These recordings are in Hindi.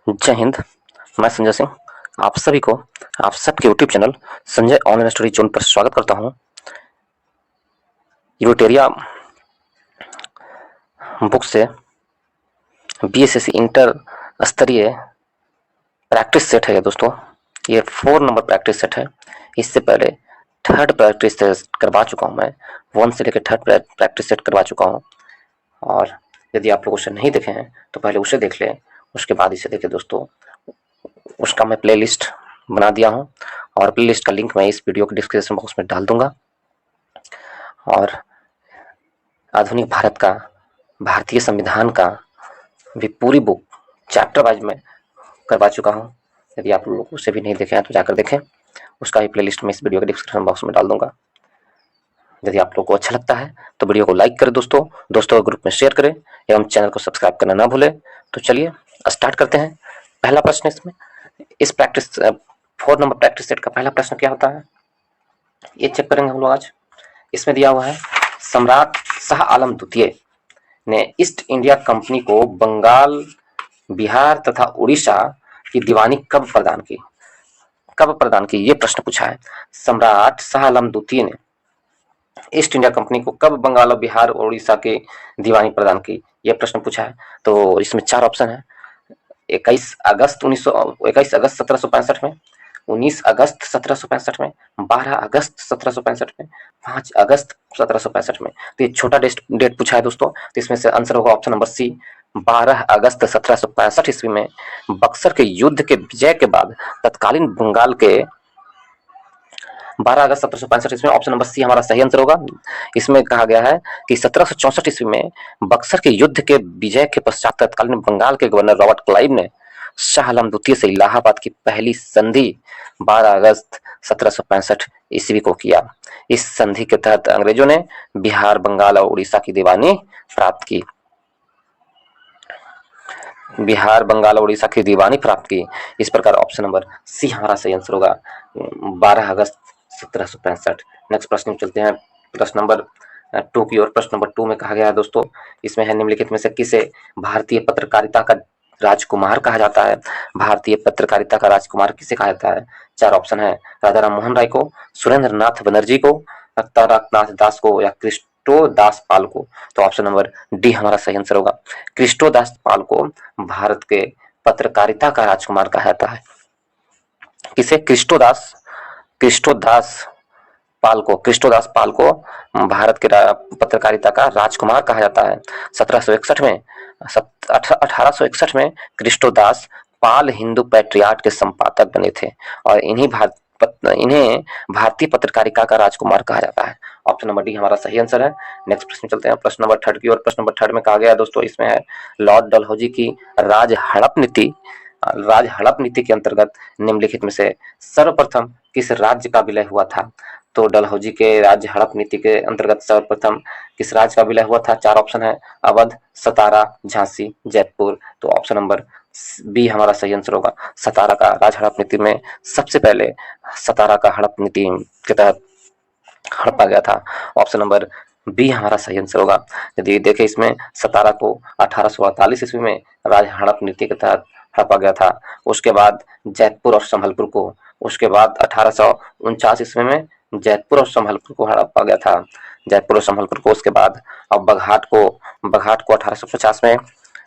जय हिंद। मैं संजय सिंह आप सभी को आप सबके YouTube channel Sanjay online study zone पर स्वागत करता हूं। यूटेरिया बुक से बीएसएससी इंटर स्तरीय प्रैक्टिस सेट है दोस्तों। ये 4 नंबर प्रैक्टिस सेट है। इससे पहले थर्ड प्रैक्टिस सेट करवा चुका हूं मैं। 1 से लेकर थर्ड प्रैक्टिस सेट करवा चुका हूं। और यदि आप लोग उसे नहीं देखे हैं तो पहले उसे देख लें, उसके बाद इसे देखें दोस्तों। उसका मैं प्लेलिस्ट बना दिया हूं और प्लेलिस्ट का लिंक मैं इस वीडियो के डिस्क्रिप्शन बॉक्स में डाल दूंगा। और आधुनिक भारत का, भारतीय संविधान का भी पूरी बुक चैप्टर वाइज में करवा चुका हूं। यदि आप लोग उसे भी नहीं देखे हैं तो जाकर देखें। उसका भी प्लेलिस्ट मैं इस वीडियो के डिस्क्रिप्शन बॉक्स में डाल दूंगा। यदि आप लोग को अच्छा लगता है तो वीडियो को लाइक करें दोस्तों ग्रुप में शेयर करें एवं चैनल को सब्सक्राइब करना ना भूलें। तो चलिए स्टार्ट करते हैं। पहला प्रश्न इसमें, इस प्रैक्टिस 4 नंबर प्रैक्टिस सेट का पहला प्रश्न क्या होता है ये चेक करेंगे हम लोग आज। इसमें दिया हुआ है, सम्राट शाह आलम द्वितीय ने ईस्ट इंडिया कंपनी को बंगाल, बिहार तथा उड़ीसा की दीवानी कब प्रदान की ये प्रश्न पूछा है। सम्राट शाह आलम द्वितीय ने ईस्ट इंडिया कंपनी को कब बंगाल और बिहार और उड़ीसा की दीवानी प्रदान की यह प्रश्न पूछा है। तो इसमें 4 ऑप्शन है। 21 अगस्त 1765 में, 19 अगस्त 1765 में, 12 अगस्त 1765 में, 5 अगस्त 1765 में। तो ये छोटा डेट पूछा है दोस्तों। तो इसमें से आंसर होगा ऑप्शन नंबर सी, 12 अगस्त 1765 ईस्वी में बक्सर के युद्ध के विजय के बाद तत्कालीन बंगाल के 12 अगस्त 1765 ईस्वी में। ऑप्शन नंबर सी हमारा सही आंसर होगा। इसमें कहा गया है कि 1764 ईस्वी में बक्सर के युद्ध के विजय के पश्चात तत्कालीन बंगाल के गवर्नर रॉबर्ट क्लाइव ने शाह आलम द्वितीय से इलाहाबाद की पहली संधि 12 अगस्त 1765 ईस्वी को किया। इस संधि के तहत अंग्रेजों ने बिहार, बंगाल और उड़ीसा की दीवानी प्राप्त की। बिहार, बंगाल और उड़ीसा की दीवानी प्राप्त की। इस प्रकार ऑप्शन नंबर सी हमारा सही आंसर होगा, 12 अगस्त 1765। नेक्स्ट प्रश्न में चलते हैं, प्रश्न नंबर 2 की ओर। प्रश्न नंबर 2 में कहा गया है दोस्तों, इसमें है निम्नलिखित में से किसे भारतीय पत्रकारिता का राजकुमार कहा जाता है। भारतीय पत्रकारिता का राजकुमार किसे कहा जाता है। 4 ऑप्शन है, राजा राम मोहन राय को, सुरेंद्र नाथ बनर्जी को, तारकनाथ दास को या क्रिस्टो दास पाल को। तो ऑप्शन नंबर डी हमारा सही आंसर होगा। क्रिस्टो दास पाल को भारत के पत्रकारिता का राजकुमार कहा जाता है। किसे? क्रिस्टोदास पाल को भारत के पत्रकारिता का राजकुमार कहा जाता है। 1861 में क्रिस्टोदास पाल हिंदू पैट्रियाट के संपादक बने थे और इन्हें भारतीय पत्रकारिता का राजकुमार कहा जाता है। ऑप्शन नंबर डी हमारा सही आंसर है। नेक्स्ट प्रश्न चलते हैं, प्रश्न नंबर 3 की ओर। प्रश्न नंबर 3 में कहा गया दोस्तों, इसमें है लॉर्ड डलहौजी की राज हड़प नीति के अंतर्गत निम्नलिखित में से सर्वप्रथम किस राज्य का विलय हुआ था। तो डलहौजी के राज्य हड़प नीति के अंतर्गत सर्वप्रथम किस राज्य का विलय हुआ था। 4 ऑप्शन है, अवध, सतारा, झांसी, जयपुर। तो ऑप्शन नंबर बी हमारा सही आंसर होगा। सतारा का राज हड़प नीति में सबसे पहले सतारा का हड़प नीति के तहत हड़पा गया था। ऑप्शन नंबर बी हमारा सही आंसर होगा। यदि देखें इसमें सतारा को 1848 ईस्वी में राज हड़प नीति के तहत हड़पा गया था। उसके बाद जयपुर और संभलपुर को, उसके बाद 1849 ईस्वी में जयपुर और संभलपुर को हड़पा गया था, जयपुर और संभलपुर को। उसके बाद अब बघाट को 1850 में,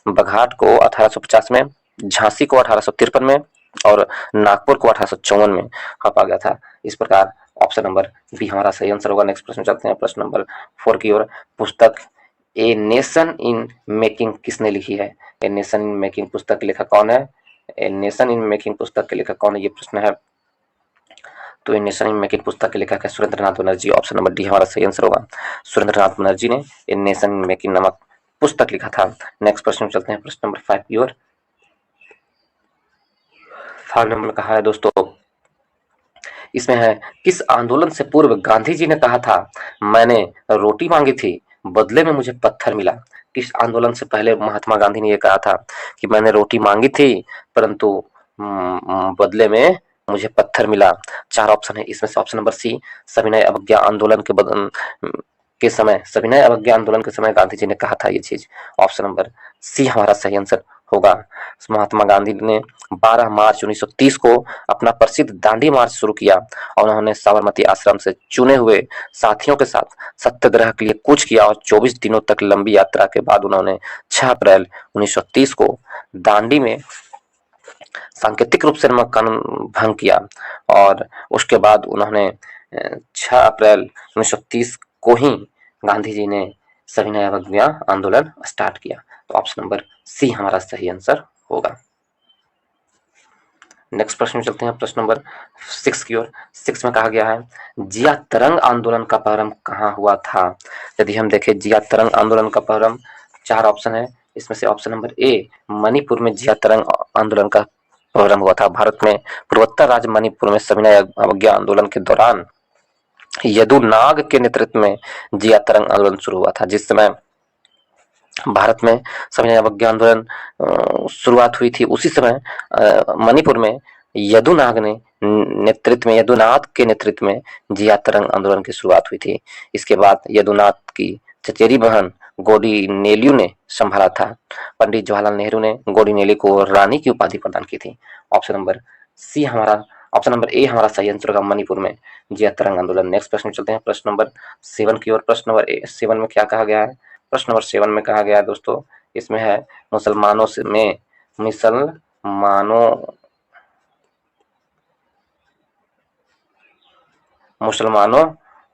बघाट को 1850 में, झांसी को 1853 में और नागपुर को 1854 में हड़पा गया था। इस प्रकार ऑप्शन नंबर बी हमारा सही आंसर होगा। नेक्स्ट प्रश्न चलते हैं, प्रश्न नंबर 4 की ओर। पुस्तक ए नेशन इन मेकिंग किसने लिखी है। ए नेशन इन मेकिंग पुस्तक के लेखक कौन है। ए नेशन इन मेकिंग पुस्तक के लेखक कौन है, ये प्रश्न है। तो ए नेशन इन मेकिंग पुस्तक के लेखक है सुरेंद्र नाथ बनर्जी। ऑप्शन नंबर डी हमारा सही आंसर होगा। सुरेंद्र नाथ बनर्जी ने ए नेशन इन मेकिंग नामक पुस्तक लिखा था। नेक्स्ट प्रश्न चलते हैं, प्रश्न नंबर 5 की ओर। 5 नंबर कहा है दोस्तों, इसमें है किस आंदोलन से पूर्व गांधी जी ने कहा था मैंने रोटी मांगी थी बदले में मुझे पत्थर मिला। किस आंदोलन से पहले महात्मा गांधी ने यह कहा था कि मैंने रोटी मांगी थी परंतु बदले में मुझे पत्थर मिला। 4 ऑप्शन है, इसमें से ऑप्शन नंबर सी, सविनय अवज्ञा आंदोलन के समय गांधी जी ने कहा था ये चीज। ऑप्शन नंबर सी हमारा सही आंसर होगा। महात्मा गांधी ने 12 मार्च 1930 को अपना प्रसिद्ध दांडी मार्च शुरू किया और उन्होंने साबरमती आश्रम से चुने हुए साथियों के साथ सत्याग्रह के लिए कूच किया और 24 दिनों तक लंबी यात्रा के बाद उन्होंने 6 अप्रैल 1930 को दांडी में सांकेतिक रूप से नमक कानून भंग किया और उसके बाद उन्होंने 6 अप्रैल 1930 को ही गांधी जी ने सविनय अवज्ञा आंदोलन स्टार्ट किया। तो ऑप्शन नंबर सी हमारा सही आंसर होगा। नेक्स्ट प्रश्न में चलते हैं, प्रश्न नंबर 6 की ओर। 6 में कहा गया है जिया तरंग आंदोलन का प्रारंभ कहाँ हुआ था। यदि हम देखें जिया तरंग आंदोलन का प्रारंभ, 4 ऑप्शन है, इसमें से ऑप्शन नंबर ए मणिपुर में जिया तरंग आंदोलन का प्रारंभ हुआ था। भारत में पूर्वोत्तर राज्य मणिपुर में सविनय अवज्ञा आंदोलन के दौरान यदुनाग के नेतृत्व में जिया तरंग आंदोलन शुरू हुआ था। जिस समय भारत में सविनय अवज्ञा आंदोलन शुरुआत हुई थी, उसी समय मणिपुर में यदुनाग ने नेतृत्व में यदुनाथ के नेतृत्व में जिया तरंग आंदोलन की शुरुआत हुई थी। इसके बाद यदुनाथ की चचेरी बहन गोडी नेल्यू ने संभाला था। पंडित जवाहरलाल नेहरू ने गोडी नेल्यू को रानी की उपाधि प्रदान की थी। ऑप्शन नंबर सी हमारा, ऑप्शन नंबर ए हमारा सही आंसर होगा, मणिपुर में जिया तरंग आंदोलन। नेक्स्ट प्रश्न चलते हैं, प्रश्न नंबर 7 की ओर। प्रश्न नंबर 7 में क्या कहा गया है? प्रश्न नंबर 7 में कहा गया है दोस्तों, इसमें है मुसलमानों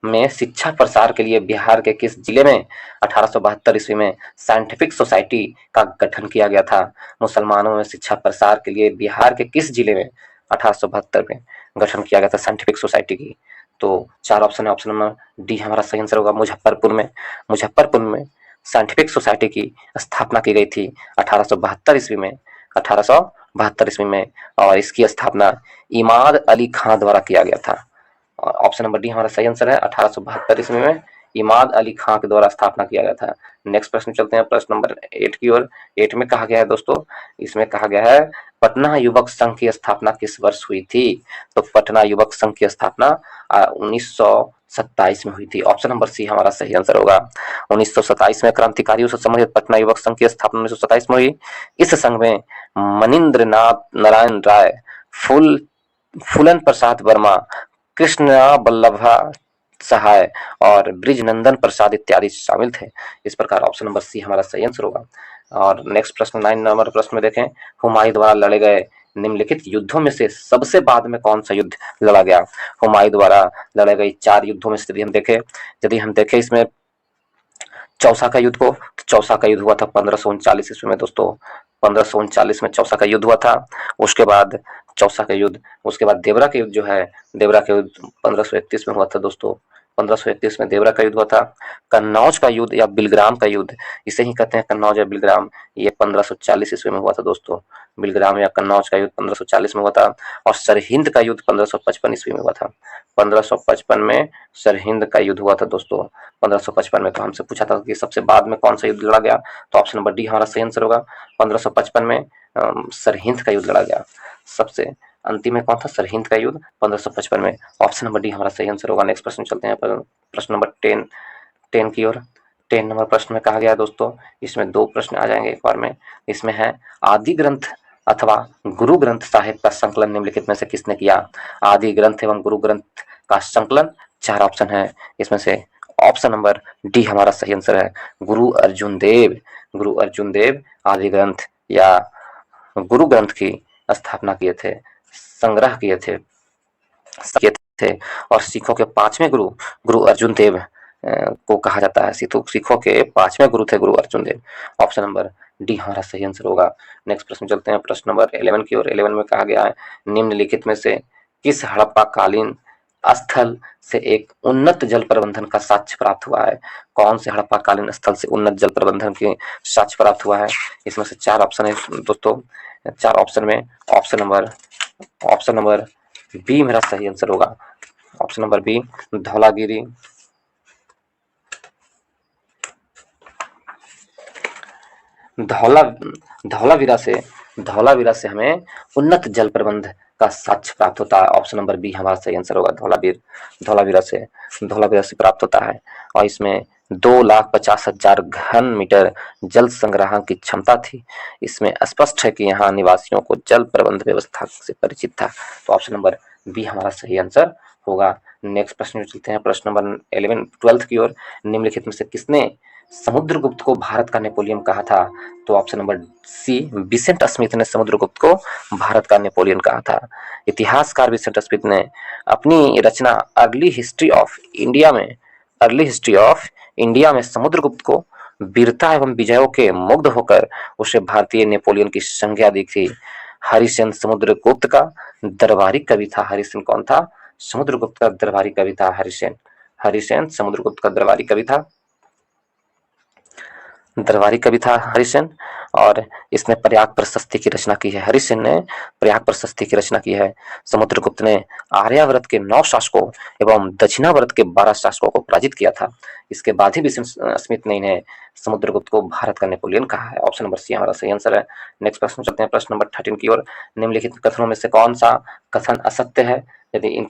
में शिक्षा प्रसार के लिए बिहार के किस जिले में 1872 ईस्वी में साइंटिफिक सोसाइटी का गठन किया गया था। मुसलमानों में शिक्षा प्रसार के लिए बिहार के किस जिले में 1872 में गठन किया गया था साइंटिफिक सोसाइटी की। तो 4 ऑप्शन है, ऑप्शन नंबर डी हमारा सही आंसर होगा, मुजफ्फरपुर में साइंटिफिक सोसाइटी की स्थापना की गई थी 1872 ईस्वी में और इसकी स्थापना इमाद अली खां द्वारा किया गया था। और ऑप्शन नंबर डी हमारा सही आंसर है, 1872 ईस्वी में इमाद अली खां के द्वारा स्थापना किया गया था। नेक्स्ट प्रश्न चलते हैं, प्रश्न नंबर 8 की ओर। 8 में कहा गया है दोस्तों, इसमें कहा गया है पटना युवक संघ की स्थापना किस वर्ष हुई थी। तो पटना युवक संघ की स्थापना 1927 में हुई थी। ऑप्शन नंबर सी हमारा सही आंसर होगा। 1927 में क्रांतिकारियों से संबंधित पटना युवक संघ की स्थापना 1927 में हुई। इस संघ में मनीन्द्र नाथ नारायण राय, फूलन प्रसाद वर्मा, कृष्ण बल्लभा सहाय और ब्रिजनंदन प्रसाद इत्यादि शामिल थे। इस प्रकार ऑप्शन नंबर सी हमारा सही आंसर होगा। और नेक्स्ट प्रश्न 9 नंबर प्रश्न में देखें, हुमायूं द्वारा लड़े गए निम्नलिखित युद्धों में से सबसे बाद में कौन सा युद्ध लड़ा गया। हुमायूं द्वारा लड़े गए 4 युद्धों में से यदि हम देखें इसमें चौसा का युद्ध को, तो चौसा का युद्ध हुआ था 1539 ईस्वी में दोस्तों। 1539 में चौसा का युद्ध हुआ था। उसके बाद चौसा का युद्ध, उसके बाद देवरा का युद्ध जो है, देवरा का युद्ध 1531 में हुआ था दोस्तों। 1531 में देवरा का युद्ध हुआ था। कन्नौज का युद्ध या बिलग्राम का युद्ध, इसे ही कहते हैं कन्नौज या बिलग्राम, ये 1540 ईस्वी में हुआ था दोस्तों। बिलग्राम या कन्नौज का युद्ध 1540 में हुआ था। और सरहिंद का युद्ध 1555 ईस्वी में हुआ था। 1555 में सरहिंद का युद्ध हुआ था दोस्तों। 1555 में तो हमसे पूछा था कि सबसे बाद में कौन सा युद्ध लड़ा गया, तो ऑप्शन नंबर डी हमारा सही आंसर होगा। 1555 में सरहिंद का युद्ध लड़ा गया। सबसे अंतिम में कौन था? सरहिंद का युद्ध 1555 में। ऑप्शन नंबर डी हमारा सही आंसर होगा। नेक्स्ट प्रश्न चलते हैं प्रश्न नंबर 10 की ओर। 10 नंबर प्रश्न में कहा गया है दोस्तों, इसमें 2 प्रश्न आ जाएंगे एक बार में। इसमें है आदि ग्रंथ अथवा गुरु ग्रंथ साहिब का संकलन निम्नलिखित में से किसने किया। आदि ग्रंथ एवं गुरु ग्रंथ का संकलन 4 ऑप्शन है, इसमें से ऑप्शन नंबर डी हमारा सही आंसर है, गुरु अर्जुन देव आदि ग्रंथ या गुरु ग्रंथ की स्थापना किए थे, संग्रह किए थे। और सिखों के 5वें गुरु अर्जुन देव को कहा जाता है। सिखों के 5वें गुरु थे गुरु अर्जुन देव। ऑप्शन नंबर डी हमारा सही आंसर होगा। नेक्स्ट प्रश्न चलते हैं प्रश्न नंबर 11 की ओर। 11 में कहा गया है निम्नलिखित में से किस हड़प्पा कालीन स्थल से एक उन्नत जल प्रबंधन का साक्ष्य प्राप्त हुआ है। कौन से हड़प्पा कालीन स्थल से उन्नत जल प्रबंधन के साक्ष्य प्राप्त हुआ है। इसमें से 4 ऑप्शन है दोस्तों। 4 ऑप्शन में ऑप्शन नंबर बी मेरा सही आंसर होगा। Option number B, Dhaulagiri, Dholavira से हमें उन्नत जल प्रबंध का साक्ष्य प्राप्त होता है। ऑप्शन नंबर बी हमारा सही आंसर होगा। धौलावीरा से प्राप्त होता है। और इसमें 2,50,000 घन मीटर जल संग्रहण की क्षमता थी। इसमें स्पष्ट है कि यहाँ निवासियों को जल प्रबंध व्यवस्था से परिचित था। तो ऑप्शन नंबर बी हमारा सही आंसर होगा। नेक्स्ट प्रश्न में चलते हैं, प्रश्न नंबर 11 12 की ओर। निम्नलिखित में से किसने समुद्रगुप्त को भारत का नेपोलियन कहा था? तो option number C Vincent Smith ने समुद्रगुप्त को भारत का नेपोलियन कहा था। इतिहासकार विसेंट स्मिथ ने अपनी रचना अर्ली हिस्ट्री ऑफ इंडिया में समुद्रगुप्त को वीरता एवं विजयों के मुग्ध होकर उसे भारतीय नेपोलियन की संज्ञा दी थी। हरिसेन समुद्रगुप्त का दरबारी कवि था। हरिसेन कौन था? समुद्रगुप्त का दरबारी कवि था हरिसेन। हरिसेन समुद्रगुप्त का दरबारी कवि था हरिसेन। और इसने प्रयाग प्रशस्ति की रचना की है। हरिसेन ने प्रयाग प्रशस्ति की रचना की है। समुद्रगुप्त ने आर्यावर्त के 9 शासकों एवं दक्षिणावर्त के 12 शासकों को पराजित किया था। इसके बाद ही विसेंट स्मिथ ने इन्हें समुद्रगुप्त को भारत का नेपोलियन कहा है। ऑप्शन नंबर सी हमारा सही आंसर है। नेक्स्ट प्रश्न चलते हैं, प्रश्न नंबर 13 की ओर। निम्नलिखित कथनों में से कौन सा कथन असत्य है? यदि इन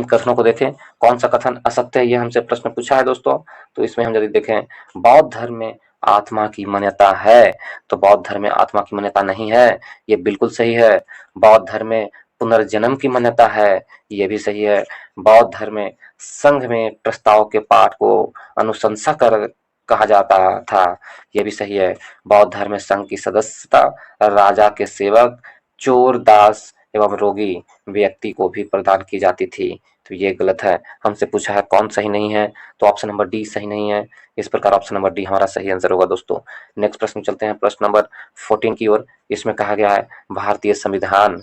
कथनों को देखें, कौन सा कथन असत्य है, यह हमसे प्रश्न पूछा है दोस्तों। तो इसमें हम यदि देखें, बौद्ध धर्म में आत्मा की मान्यता है, तो बौद्ध धर्म में आत्मा की मान्यता नहीं है, ये बिल्कुल सही है। बौद्ध धर्म में पुनर्जन्म की मान्यता है, ये भी सही है। बौद्ध धर्म में संघ में प्रस्ताव के पाठ को अनुशंसा कर कहा जाता था, ये भी सही है। बौद्ध धर्म में संघ की सदस्यता राजा के सेवक, चोर, दास एवं रोगी व्यक्ति को भी प्रदान की जाती थी, तो ये गलत है। हमसे पूछा है कौन सही नहीं है, तो ऑप्शन नंबर डी सही नहीं है। इस प्रकार ऑप्शन नंबर डी हमारा सही आंसर होगा दोस्तों। नेक्स्ट प्रश्न चलते हैं, प्रश्न नंबर 14 की ओर। इसमें कहा गया है भारतीय संविधान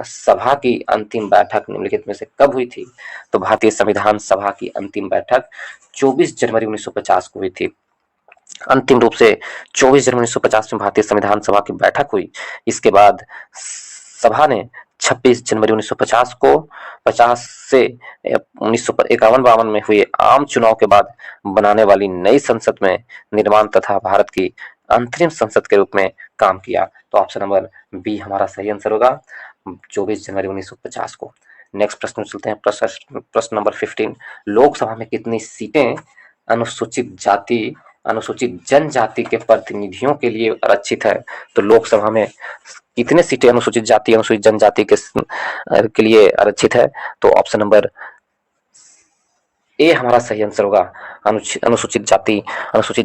सभा की अंतिम बैठक निम्नलिखित में से कब हुई थी? तो भारतीय संविधान सभा की अंतिम बैठक 24 जनवरी 1950 को हुई थी। अंतिम रूप से 24 जनवरी 1950 में भारतीय संविधान सभा की बैठक हुई। इसके बाद सभा ने 26 जनवरी 1950 को 50 से 1951-52 में हुए आम चुनाव के बाद बनाने वाली नई संसद में निर्माण तथा भारत की अंतरिम संसद के रूप में काम किया। तो ऑप्शन नंबर बी हमारा सही आंसर होगा, 24 जनवरी 1950 को। नेक्स्ट प्रश्न चलते हैं, प्रश्न नंबर 15। लोकसभा में कितनी सीटें अनुसूचित जनजाति के प्रतिनिधियों के लिए आरक्षित है? तो लोकसभा में कितने सीटें अनुसूचित जाति अनुसूचित जनजाति के लिए आरक्षित है? तो ऑप्शन नंबर ए हमारा सही आंसर होगा। अनुसूचित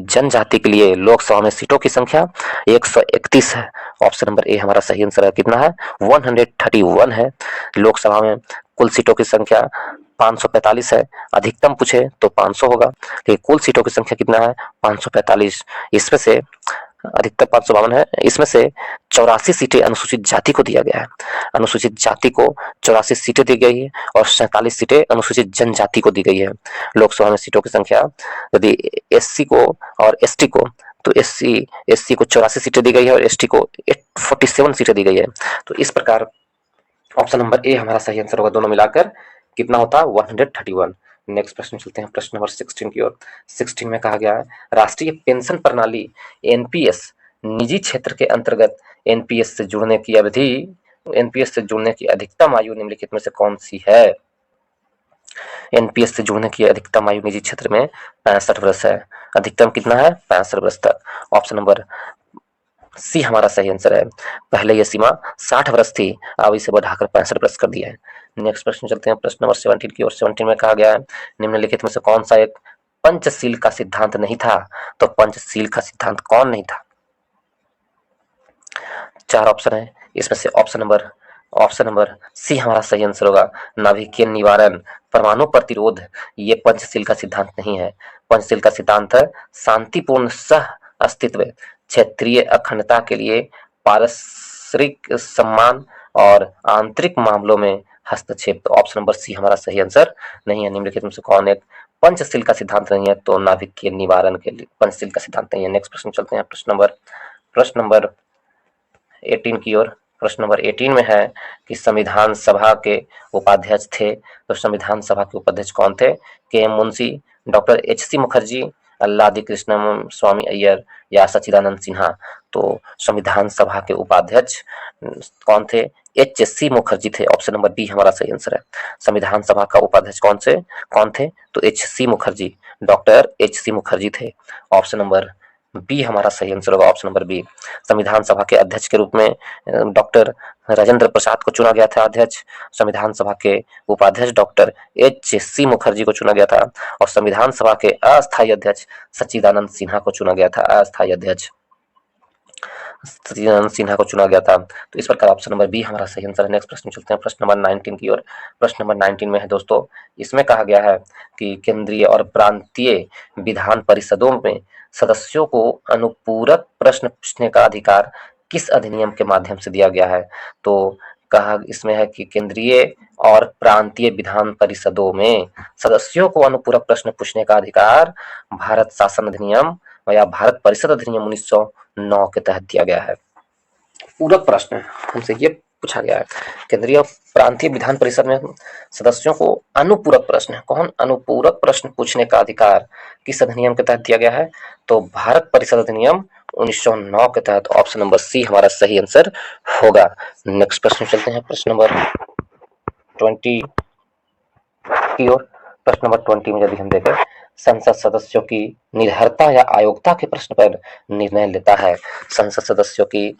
जनजाति के लिए लोकसभा में सीटों की संख्या 131 है। ऑप्शन नंबर ए हमारा सही आंसर है। कितना है? 131 है। लोकसभा में कुल सीटों की संख्या 545 है। अधिकतम पूछे तो 500 होगा, लेकिन कुल सीटों की संख्या कितना है? 545। इसमें से अधिकतम 552 है। इसमें से 84 सीटें अनुसूचित जाति को दिया गया है। अनुसूचित जाति को 84 सीटें दी गई है और 47 सीटें अनुसूचित जनजाति को दी गई है। लोकसभा में सीटों की संख्या यदि एससी को और एसटी को, तो एससी को 84 सीटें दी गई है और एसटी को 47 सीटें दी गई है। तो इस प्रकार ऑप्शन नंबर ए हमारा सही आंसर होगा। दोनों मिलाकर कितना होता है? 131। नेक्स्ट प्रश्न चलते हैं, प्रश्न नंबर 16 की ओर। 16 में कहा गया है राष्ट्रीय पेंशन प्रणाली एनपीएस निजी क्षेत्र के अंतर्गत एनपीएस से जुड़ने की अधिकतम आयु निम्नलिखित में से कौन सी है? एनपीएस से जुड़ने की अधिकतम आयु निजी क्षेत्र में 65 वर्ष है। अधिकतम कितना है? 65 वर्ष तक। ऑप्शन नंबर सी हमारा सही आंसर है। पहले यह सीमा 60 वर्ष थी, अब इसे बढ़ाकर 65 वर्ष कर दिया है। नेक्स्ट प्रश्न चलते हैं, प्रश्न नंबर 17 की ओर। 17 में कहा गया है निम्नलिखित में से कौन सा एक पंचशील का सिद्धांत नहीं था? तो पंचशील का सिद्धांत कौन नहीं था? 4 ऑप्शन है, इसमें से ऑप्शन नंबर सी हमारा सही आंसर होगा। नाभिकीय निवारण, परमाणु प्रतिरोध, ये पंचशील का सिद्धांत नहीं है। पंचशील का सिद्धांत है शांतिपूर्ण सह अस्तित्व, क्षेत्रीय अखंडता के लिए पारस्परिक सम्मान और आंतरिक मामलों में हस्तक्षेप। तो ऑप्शन नंबर सी हमारा सही आंसर नहीं है। निम्नलिखित में से कौन एक पंचशील का सिद्धांत नहीं है? तो नाभिकीय निवारण के लिए पंचशील का सिद्धांत नहीं है। नेक्स्ट प्रश्न चलते हैं, प्रश्न नंबर 18 की ओर। प्रश्न नंबर 18 में है कि संविधान सभा के उपाध्यक्ष थे, तो संविधान सभा के उपाध्यक्ष कौन थे? K M Munshi, doctor H C Mukherjee, Alladi Krishnaswami Ayyar या सच्चिदानंद सिन्हा? तो संविधान सभा के उपाध्यक्ष कौन थे? एच.सी. मुखर्जी थे। ऑप्शन नंबर बी हमारा सही आंसर है। संविधान सभा का उपाध्यक्ष कौन थे? तो एच.सी. मुखर्जी, डॉक्टर एच.सी. मुखर्जी थे। ऑप्शन नंबर बी हमारा सही आंसर होगा, ऑप्शन नंबर बी। संविधान सभा के अध्यक्ष के रूप में डॉक्टर राजेंद्र प्रसाद को चुना गया था अध्यक्ष। संविधान सभा के उपाध्यक्ष डॉक्टर एच.सी. मुखर्जी को चुना गया था और संविधान सभा के अस्थायी अध्यक्ष सच्चिदानंद सिन्हा को चुना गया था। अस्थायी अध्यक्ष सच्चिदानंद सिन्हा को चुना गया था। तो इस प्रकार ऑप्शन नंबर बी हमारा सही आंसर है। नेक्स्ट प्रश्न चलते हैं प्रश्न नंबर 19 की ओर। प्रश्न नंबर 19 में है दोस्तों, इसमें कहा गया है कि केंद्रीय और प्रांतीय विधान परिषदों में सदस्यों को अनुपूरक प्रश्न पूछने का अधिकार किस अधिनियम के माध्यम से दिया गया है? तो कहा इसमें है कि केंद्रीय और प्रांतीय विधान परिषदों में सदस्यों को अनुपूरक प्रश्न पूछने का अधिकार भारत शासन अधिनियम या भारत परिषद अधिनियम 1909 के तहत दिया गया है। पूरक प्रश्न हमसे ये पूछा गया है, केंद्रीय और प्रांतीय विधान परिषद में सदस्यों को अनुपूरक प्रश्न, कौन अनुपूरक प्रश्न पूछने का अधिकार किस अधिनियम के तहत दिया गया है? तो भारत परिषद अधिनियम 1909 के तहत। ऑप्शन नंबर सी हमारा सही आंसर होगा। नेक्स्ट प्रश्न चलते हैं प्रश्न नंबर 20 की ओर। प्रश्न नंबर 20 में यदि हम देखें, संसद सदस्यों की निर्भरता या अयोग्यता के प्रश्न पर निर्णय लेता है। संसद सदस्यों की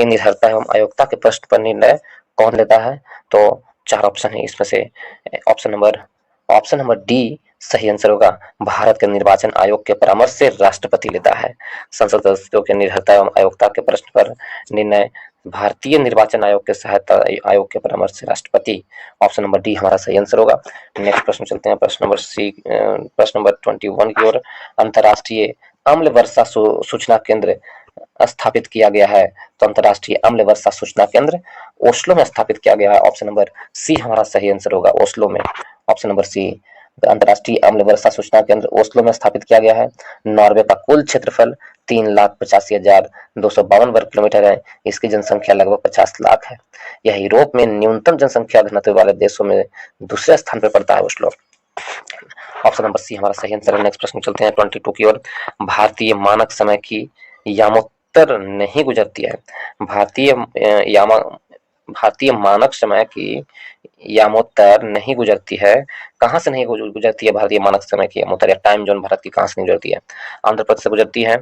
निर्भरता एवं अयोग्यता के प्रश्न पर निर्णय कौन लेता है? तो चार ऑप्शन है इसमें से ऑप्शन नंबर डी सही आंसर होगा। भारत के निर्वाचन आयोग के परामर्श से राष्ट्रपति लेता है। संसद सदस्यों के निर्भरता एवं अयोग्यता के प्रश्न पर निर्णय भारतीय निर्वाचन आयोग के सहायता आयोग के परामर्श से राष्ट्रपति। ऑप्शन नंबर डी हमारा सही आंसर होगा। नेक्स्ट प्रश्न चलते हैं प्रश्न नंबर 21 की ओर। अंतर्राष्ट्रीय अम्ल वर्षा सूचना केंद्र स्थापित किया गया है। तो अंतर्राष्ट्रीय अम्ल वर्षा सूचना केंद्र ओस्लो में स्थापित किया गया है। ऑप्शन नंबर सी हमारा सही आंसर होगा, ओस्लो में। ऑप्शन नंबर सी, अंतर्राष्ट्रीय अम्ल वर्षा सूचना केंद्र ओस्लो में स्थापित किया गया है। नॉर्वे का कुल क्षेत्रफल 3,85,252 वर्ग किलोमीटर है। इसकी जनसंख्या लगभग 50 लाख है। यह यूरोप में न्यूनतम जनसंख्या घनत्व वाले देशों में दूसरे स्थान पर पड़ता है, ओस्लो। ऑप्शन नंबर सी हमारा सही आंसर है। नेक्स्ट प्रश्न चलते हैं 22 की ओर। भारतीय मानक समय की यामोत्तर नहीं गुजरती है। भारतीय मानक समय की यामोत्तर नहीं गुजरती है। कहाँ से नहीं गुजरती है भारतीय मानक समय की यामोत्तर या टाइम जोन भारत की कहाँ से नहीं गुजरती है? आंध्र प्रदेश से गुजरती है,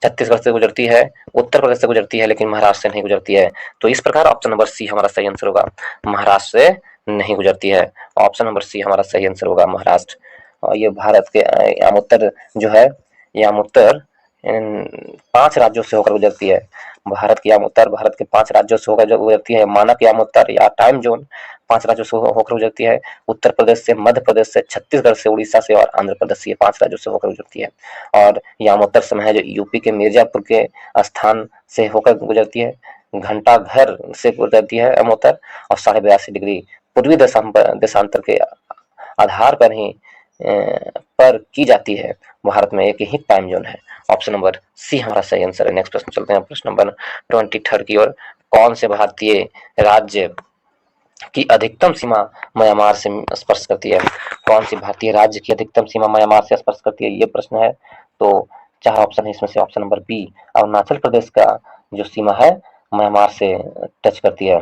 छत्तीसगढ़ से गुजरती है, उत्तर प्रदेश से गुजरती है, लेकिन महाराष्ट्र से नहीं गुजरती है। तो इस प्रकार ऑप्शन नंबर सी हमारा सही आंसर होगा, महाराष्ट्र से नहीं गुजरती है। ऑप्शन नंबर सी हमारा सही आंसर होगा, महाराष्ट्र। और ये भारत के यामोत्तर जो है, यामोत्तर 5 राज्यों से होकर गुजरती है। भारत की यामोत्तर भारत के 5 राज्यों से होकर गुजरती है। मानक यामोत्तर या टाइम जोन 5 राज्यों से होकर गुजरती है। उत्तर प्रदेश से, मध्य प्रदेश से, छत्तीसगढ़ से, उड़ीसा से और आंध्र प्रदेश से, ये 5 राज्यों से होकर गुजरती है। और यामोत्तर समय है जो यूपी के मिर्जापुर के स्थान से होकर गुजरती है, घंटा घर से गुजरती है यामोत्तर, और 82.5 डिग्री पूर्वी देशांतर के आधार पर ही पर की जाती है। भारत में एक ही टाइम जोन है। ऑप्शन नंबर सी हमारा सही आंसर है। नेक्स्ट प्रश्न चलते हैं प्रश्न नंबर 23 की ओर। कौन से भारतीय राज्य की अधिकतम सीमा म्यांमार से स्पर्श करती है? कौन सी भारतीय राज्य की अधिकतम सीमा म्यांमार से स्पर्श करती है, ये प्रश्न है। तो 4 ऑप्शन है इसमें से। Option number B, Arunachal Pradesh का जो सीमा है म्यांमार से टच करती है।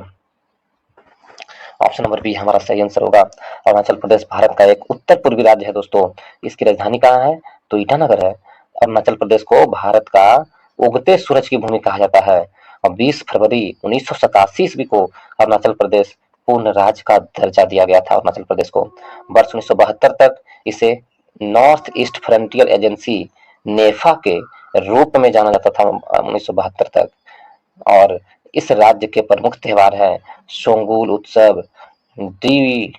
ऑप्शन नंबर बी हमारा सही आंसर होगा। अरुणाचल प्रदेश भारत का एक उत्तर पूर्वी राज्य है दोस्तों। इसकी राजधानी कहाँ है? तो ईटानगर है। अरुणाचल प्रदेश को भारत का उगते सूरज की भूमि कहा जाता है और 20 फरवरी 1987 ईस्वी को अरुणाचल प्रदेश पूर्ण राज्य का दर्जा दिया गया था। अरुणाचल प्रदेश को वर्ष 1972 तक इसे नॉर्थ ईस्ट फ्रंटियर एजेंसी नेफा के रूप में जाना जाता था 1972 तक। और इस राज्य के प्रमुख त्योहार है सोंगुल उत्सव, दी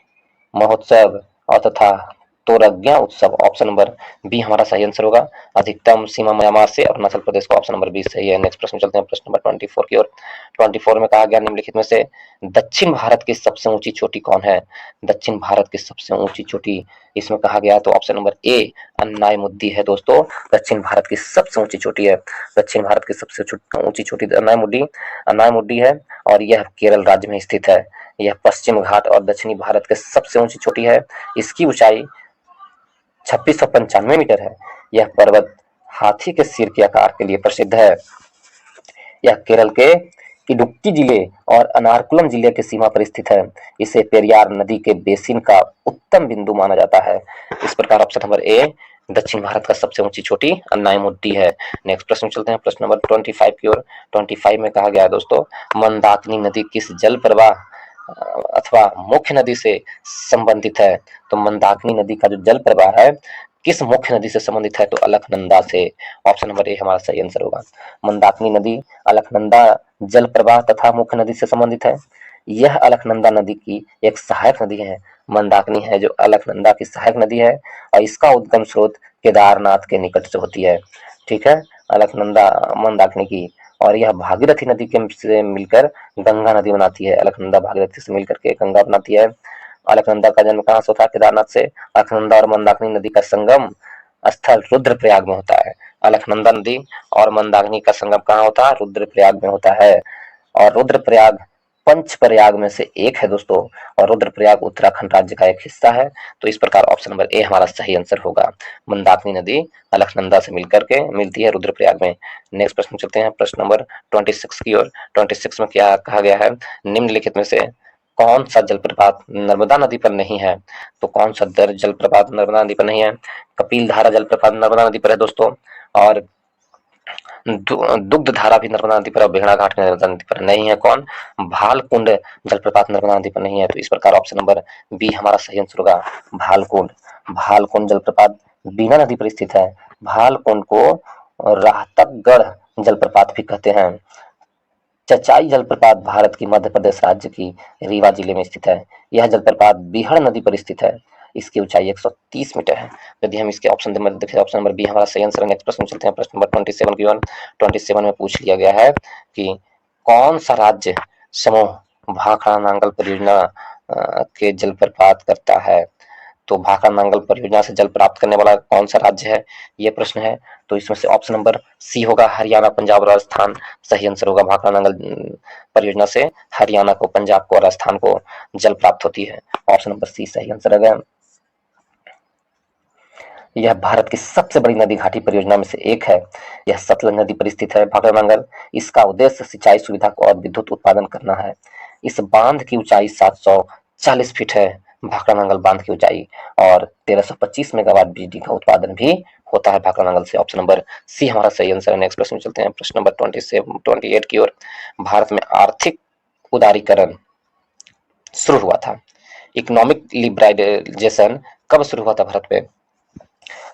महोत्सव और तथा तोरज्ञा उत्सव। ऑप्शन नंबर बी हमारा सही आंसर होगा। अधिकतम सीमा म्यांमार से अरुणाचल प्रदेश को, ऑप्शन नंबर बी सही है। नेक्स्ट प्रश्न चलते हैं प्रश्न नंबर 24 की ओर। 24 में कहा गया निम्नलिखित में से दक्षिण भारत की सबसे ऊंची चोटी कौन है? दक्षिण भारत की सबसे ऊंची चोटी इसमें कहा गया तो ऑप्शन नंबर ए अन्नायमुद्दी है दोस्तों। दक्षिण भारत की सबसे ऊंची चोटी है, दक्षिण भारत की सबसे ऊंची चोटी अन्नायमुद्दी है और यह केरल राज्य में स्थित है। यह पश्चिम घाट और दक्षिणी भारत के सबसे ऊंची चोटी है। इसकी ऊंचाई 2695 मीटर है। यह पर्वत हाथी के सिर के आकार के लिए प्रसिद्ध है। यह केरल के इडुक्की जिले और अनारकुलम जिले की सीमा पर स्थित है। इसे पेरियार नदी के बेसिन का उत्तम बिंदु माना जाता है। इस प्रकार ऑप्शन नंबर ए दक्षिण भारत का सबसे ऊंची चोटी अन्नायमुड्डी है। नेक्स्ट प्रश्न चलते हैं, प्रश्न नंबर 25 की ओर। 25 में कहा गया है दोस्तों, मंदाकिनी नदी किस जल प्रवाह अथवा मुख्य नदी से संबंधित है? तो मंदाकिनी नदी का जो जल प्रवाह है किस मुख्य नदी से संबंधित है? तो अलकनंदा से। ऑप्शन नंबर ए हमारा सही आंसर होगा। मंदाकिनी नदी अलकनंदा जल प्रवाह तथा मुख्य नदी से संबंधित है। यह अलकनंदा नदी की एक सहायक नदी है। मंदाकिनी है जो अलकनंदा की सहायक नदी है और इसका उद्गम स्रोत केदारनाथ के निकट से होती है। ठीक है, अलकनंदा मंदाकिनी की, और यह भागीरथी नदी के से मिलकर गंगा नदी बनाती है। अलकनंदा भागीरथी से मिलकर के गंगा बनाती है। अलकनंदा का जन्म कहाँ से होता है? केदारनाथ से। अलकनंदा और मंदाकिनी नदी का संगम स्थल रुद्रप्रयाग में होता है। अलकनंदा नदी और मंदाकिनी का संगम कहाँ होता है? रुद्रप्रयाग में होता है। और रुद्रप्रयाग पंच प्रयाग में से एक है दोस्तों, और रुद्रप्रयाग उत्तराखंड राज्य का एक हिस्सा है। तो इस प्रकार ऑप्शन नंबर ए हमारा सही आंसर होगा। मंदाकिनी नदी अलकनंदा से मिलकर के मिलती है रुद्रप्रयाग में। नेक्स्ट प्रश्न चलते हैं, प्रश्न नंबर 26 की ओर। 26 में क्या कहा गया है? निम्नलिखित में से कौन सा जलप्रपात नर्मदा नदी पर नहीं है? तो कौन सा जलप्रपात नर्मदा नदी पर नहीं है? कपिल धारा जलप्रपात नर्मदा नदी पर है दोस्तों, और दुग्ध धारा भी नर्मदा नदी पर और भेड़ा घाट में नर्मदा नदी पर नहीं है। कौन? भालकुंड जलप्रपात नर्मदा नदी पर नहीं है। तो इस प्रकार ऑप्शन नंबर बी हमारा सही आंसर होगा, भालकुंड। भालकुंड जलप्रपात बीना नदी पर स्थित है। भालकुंड को राहतकगढ़ जलप्रपात भी कहते हैं। चचाई जलप्रपात भारत की मध्य प्रदेश राज्य की रीवा जिले में स्थित है। यह जलप्रपात बीहड़ नदी पर स्थित है। इसकी ऊंचाई 130 मीटर है। यदि हम इसके ऑप्शन देखें, ऑप्शन नंबर बी हमारा सही आंसर है। नेक्स्ट प्रश्न चलते हैं, प्रश्न नंबर 27 की ओर। 27 में पूछ लिया गया है कि कौन सा राज्य समूह भाखड़ा नांगल परियोजना के जलप्रपात करता है? तो भाखड़ा नांगल परियोजना से जल प्राप्त करने वाला कौन सा राज्य है, ये प्रश्न है। तो इसमें से ऑप्शन नंबर सी होगा, हरियाणा, पंजाब और राजस्थान सही आंसर होगा। भाखड़ा नांगल परियोजना से हरियाणा को, पंजाब को और राजस्थान को जल प्राप्त होती है। ऑप्शन नंबर सी सही आंसर है। यह भारत की सबसे बड़ी नदी घाटी परियोजना में से एक है। यह सतलज नदी पर स्थित है। भाखड़ा नांगल, इसका उद्देश्य सिंचाई सुविधा को और विद्युत उत्पादन करना है। इस बांध की ऊंचाई 740 फीट है। भाखड़ा नांगल बांध की ऊंचाई, और 1325 मेगावाट बिजली का उत्पादन भी होता है भाखड़ा नांगल से। ऑप्शन नंबर सी हमारा सही आंसर है। नेक्स्ट प्रश्न चलते हैं, प्रश्न नंबर 28 की ओर। भारत में आर्थिक उदारीकरण शुरू हुआ था, इकोनॉमिक लिबरलाइजेशन कब शुरू हुआ था भारत में?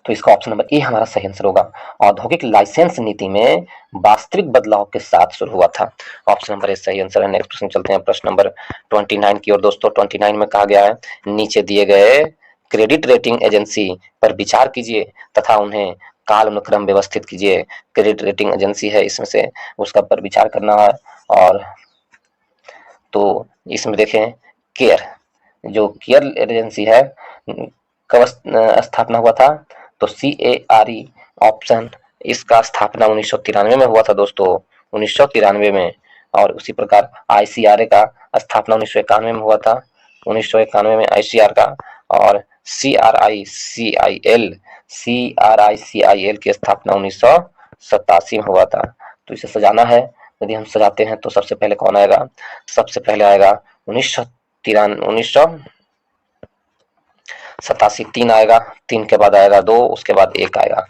तो इसका ऑप्शन नंबर ए हमारा सही आंसर होगा। औद्योगिक लाइसेंस नीति में वास्तविक बदलाव के साथ शुरू हुआ था। ऑप्शन नंबर ए सही आंसर है। नेक्स्ट प्रश्न चलते हैं, प्रश्न नंबर 29 की ओर दोस्तों। 29 में कहा गया है, नीचे दिए गए क्रेडिट रेटिंग एजेंसी पर विचार कीजिए तथा उन्हें काल अनुक्रम व्यवस्थित कीजिए। क्रेडिट रेटिंग एजेंसी है, इसमें से उसका पर विचार करना है। और तो इसमें देखें, केयर, जो केयर एजेंसी है कब स्थापना हुआ था? तो CARE ऑप्शन, इसका स्थापना 1993 में हुआ था दोस्तों, 1993 में। और उसी प्रकार ICRA का स्थापना 1991 में हुआ था, 1991 में ICR का। और CRICIL की स्थापना 1987 में हुआ था। तो इसे सजाना है, यदि हम सजाते हैं तो सबसे पहले कौन आएगा? सबसे पहले आएगा 1987, 3 आएगा, 3 के बाद आएगा 2, उसके बाद 1 आएगा।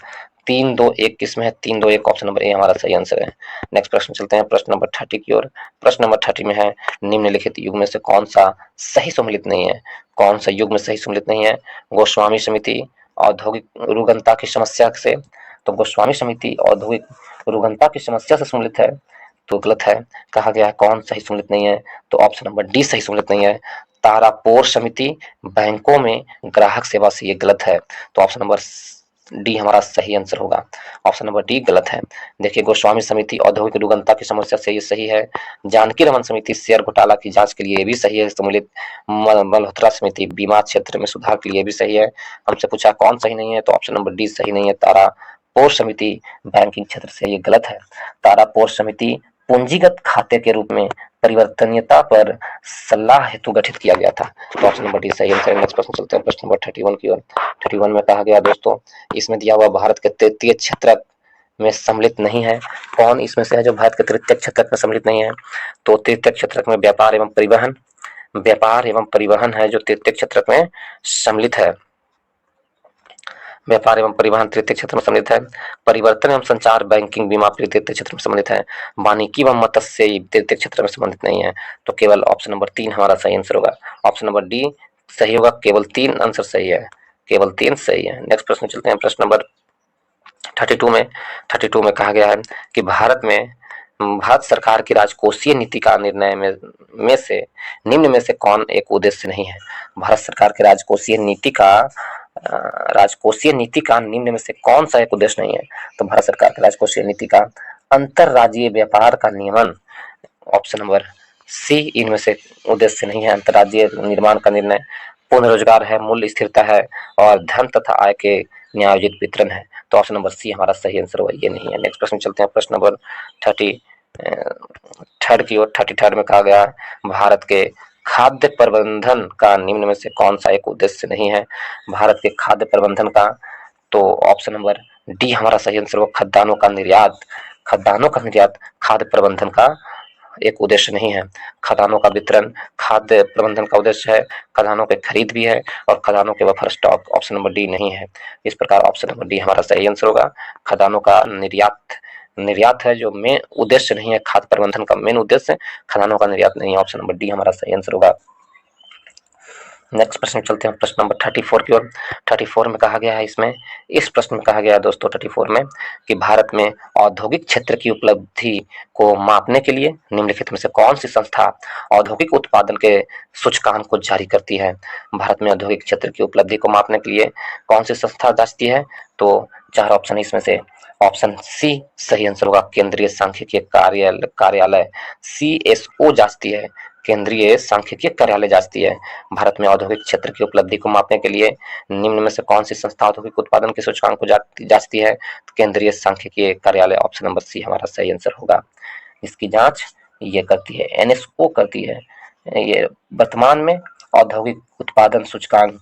3 2 1 किसमें है? 3 2 1 ऑप्शन नंबर ए हमारा सही आंसर है। नेक्स्ट प्रश्न चलते हैं, प्रश्न नंबर 30 की ओर। प्रश्न नंबर 30 में है, निम्नलिखित युग में से कौन सा सही सम्मिलित नहीं है? कौन सा युग में सही सम्मिलित नहीं है? गोस्वामी समिति औद्योगिक रुग्णता की समस्या से, तो गोस्वामी समिति औद्योगिक रुग्णता की समस्या से सम्मिलित है, तो गलत है। कहा गया है कौन सही सम्मिलित नहीं है? तो ऑप्शन नंबर डी सही सम्मिलित नहीं है, तारापोर समिति बैंकों में ग्राहक सेवा से, ये गलत है। तो ऑप्शन नंबर डी हमारा सही आंसर होगा। ऑप्शन नंबर डी गलत है। देखिए, गोस्वामी समिति औद्योगिक रुग्णता की समस्या से, ये सही है। जानकी रमन समिति शेयर घोटाला की जांच के लिए, ये भी सही है सम्मिलित। मल्होत्रा समिति बीमा क्षेत्र में सुधार के लिए भी सही है। हमसे पूछा कौन सही नहीं है, तो ऑप्शन नंबर डी सही नहीं है, तारापोर समिति बैंकिंग क्षेत्र से, ये गलत है। तारापोर समिति पूंजीगत खाते के रूप में परिवर्तनीयता पर सलाह हेतु गठित किया गया था। तो ऑप्शन नंबर डी सही आंसर है। नेक्स्ट प्रश्न चलते हैं प्रश्न नंबर 31 की ओर। 31 में कहा गया दोस्तों, इसमें दिया हुआ भारत के तृतीय क्षेत्रक में सम्मिलित नहीं है। कौन इसमें से है जो भारत के तृतीय क्षेत्रक में सम्मिलित नहीं है? तो तृतीय क्षेत्रक में व्यापार एवं परिवहन है जो तृतीय क्षेत्रक में सम्मिलित है। व्यापार एवं परिवहन तृतीय क्षेत्र में सम्मिलित है। परिवर्तन एवं संचार, बैंकिंग, बीमा तृतीय क्षेत्र में सम्मिलित है। वानिकी व मत्स्य तृतीय क्षेत्र में संबंधित नहीं है। तो केवल ऑप्शन नंबर 3 हमारा सही आंसर होगा। ऑप्शन नंबर डी सही होगा। केवल 3 आंसर सही है, केवल 3 सही है। नेक्स्ट प्रश्न चलते हैं प्रश्न नंबर 32 में कहा गया है कि भारत सरकार की राजकोषीय नीति का निर्णय में से निम्न में से कौन एक उद्देश्य नहीं है? भारत सरकार की राजकोषीय नीति का निम्न में से कौन सा एक उद्देश्य नहीं है? तो भारत सरकार की राजकोषीय नीति का अंतरराज्यीय व्यापार का नियमन, ऑप्शन नंबर सी इनमें से उद्देश्य नहीं है। अंतरराज्यीय निर्माण का निर्णय, पूर्ण रोजगार है, मूल्य स्थिरता है और धन तथा आय के न्यायोचित वितरण है। तो ऑप्शन नंबर सी हमारा सही आंसर होगा, ये नहीं है। नेक्स्ट प्रश्न चलते हैं प्रश्न नंबर 33 की ओर। 33 में कहा गया भारत के खाद्य प्रबंधन का निम्न में से कौन सा एक उद्देश्य नहीं है? भारत के खाद्य प्रबंधन का, तो ऑप्शन नंबर डी हमारा सही आंसर होगा। खद्यान्नों का निर्यात खाद्य प्रबंधन का एक उद्देश्य नहीं है। खदानों का वितरण खाद्य प्रबंधन का उद्देश्य है। खदानों के खरीद भी है और खदानों के buffer stock, option number D नहीं है। इस प्रकार ऑप्शन नंबर डी हमारा सही आंसर होगा। खदानों का निर्यात है जो मेन उद्देश्य नहीं है। खाद्य प्रबंधन का मेन उद्देश्य खदानों का निर्यात नहीं है। ऑप्शन नंबर डी हमारा सही आंसर होगा। नेक्स्ट प्रश्न चलते हैं प्रश्न नंबर 34 की ओर। 34 में कहा गया है इस प्रश्न में कहा गया है दोस्तों 34 में कि भारत में औद्योगिक क्षेत्र की उपलब्धि को मापने के लिए निम्नलिखित में से कौन सी संस्था औद्योगिक उत्पादन के सूचकांक को जारी करती है? भारत में औद्योगिक क्षेत्र की उपलब्धि को मापने के लिए कौन सी संस्था जांचती है? तो 4 ऑप्शन है इसमें से ऑप्शन सी सही आंसर होगा। केंद्रीय सांख्यिकीय कार्यालय CSO जांचती है। केंद्रीय सांख्यिकीय कार्यालय जांचती है। भारत में औद्योगिक क्षेत्र की उपलब्धि को मापने के लिए निम्न में से कौन सी संस्था औद्योगिक उत्पादन के सूचकांक को जांचती है? तो केंद्रीय सांख्यिकीय कार्यालय, ऑप्शन नंबर सी हमारा सही आंसर होगा। इसकी जांच ये करती है, NSO करती है। ये वर्तमान में औद्योगिक उत्पादन सूचकांक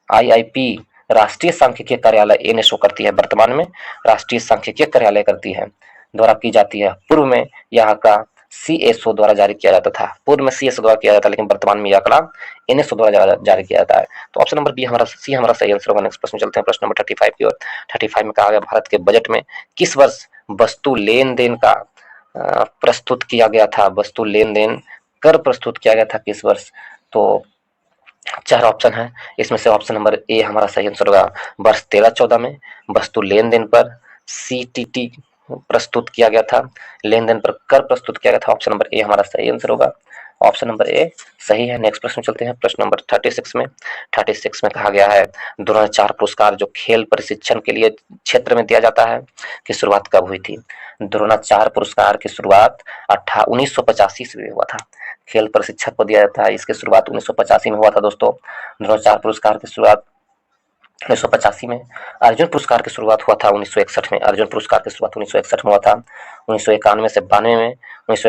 IIP राष्ट्रीय सांख्यिकीय कार्यालय NSO करती है। वर्तमान में राष्ट्रीय सांख्यिकीय कार्यालय करती है, द्वारा की जाती है। पूर्व में यहाँ का CSO द्वारा जारी किया जाता था। पूर्व में CSO द्वारा किया जाता है, लेकिन वर्तमान में यह आंकड़ा NSO द्वारा जारी किया जाता है। तो ऑप्शन नंबर बी सी हमारा सही आंसर होगा। नेक्स्ट प्रश्न चलते हैं प्रश्न नंबर 35 की ओर। 35 में कहा गया भारत के बजट में किस वर्ष वस्तु लेन देन का प्रस्तुत किया गया था? वस्तु लेन देन कर प्रस्तुत किया गया था किस वर्ष? तो 4 ऑप्शन है इसमें से ऑप्शन नंबर ए हमारा सही आंसर होगा। वर्ष 13-14 में वस्तु लेन देन पर CTT प्रस्तुत किया गया था, लेन देन पर कर प्रस्तुत किया गया था। ऑप्शन नंबर ए हमारा सही आंसर होगा। ऑप्शन नंबर ए सही है। नेक्स्ट प्रश्न चलते हैं प्रश्न नंबर 36 में। 36 में कहा गया है 2004 पुरस्कार जो खेल प्रशिक्षण के लिए क्षेत्र में दिया जाता है की शुरुआत कब हुई थी? 2004 पुरस्कार की शुरुआत 1985 ईस्वी में हुआ था। खेल प्रशिक्षक को दिया जाता है, इसकी शुरुआत 1985 में हुआ था दोस्तों। 2004 पुरस्कार की शुरुआत 1985 में। अर्जुन पुरस्कार की शुरुआत हुआ था 1961 में। अर्जुन पुरस्कार की शुरुआत 1961 में हुआ था। 1991 से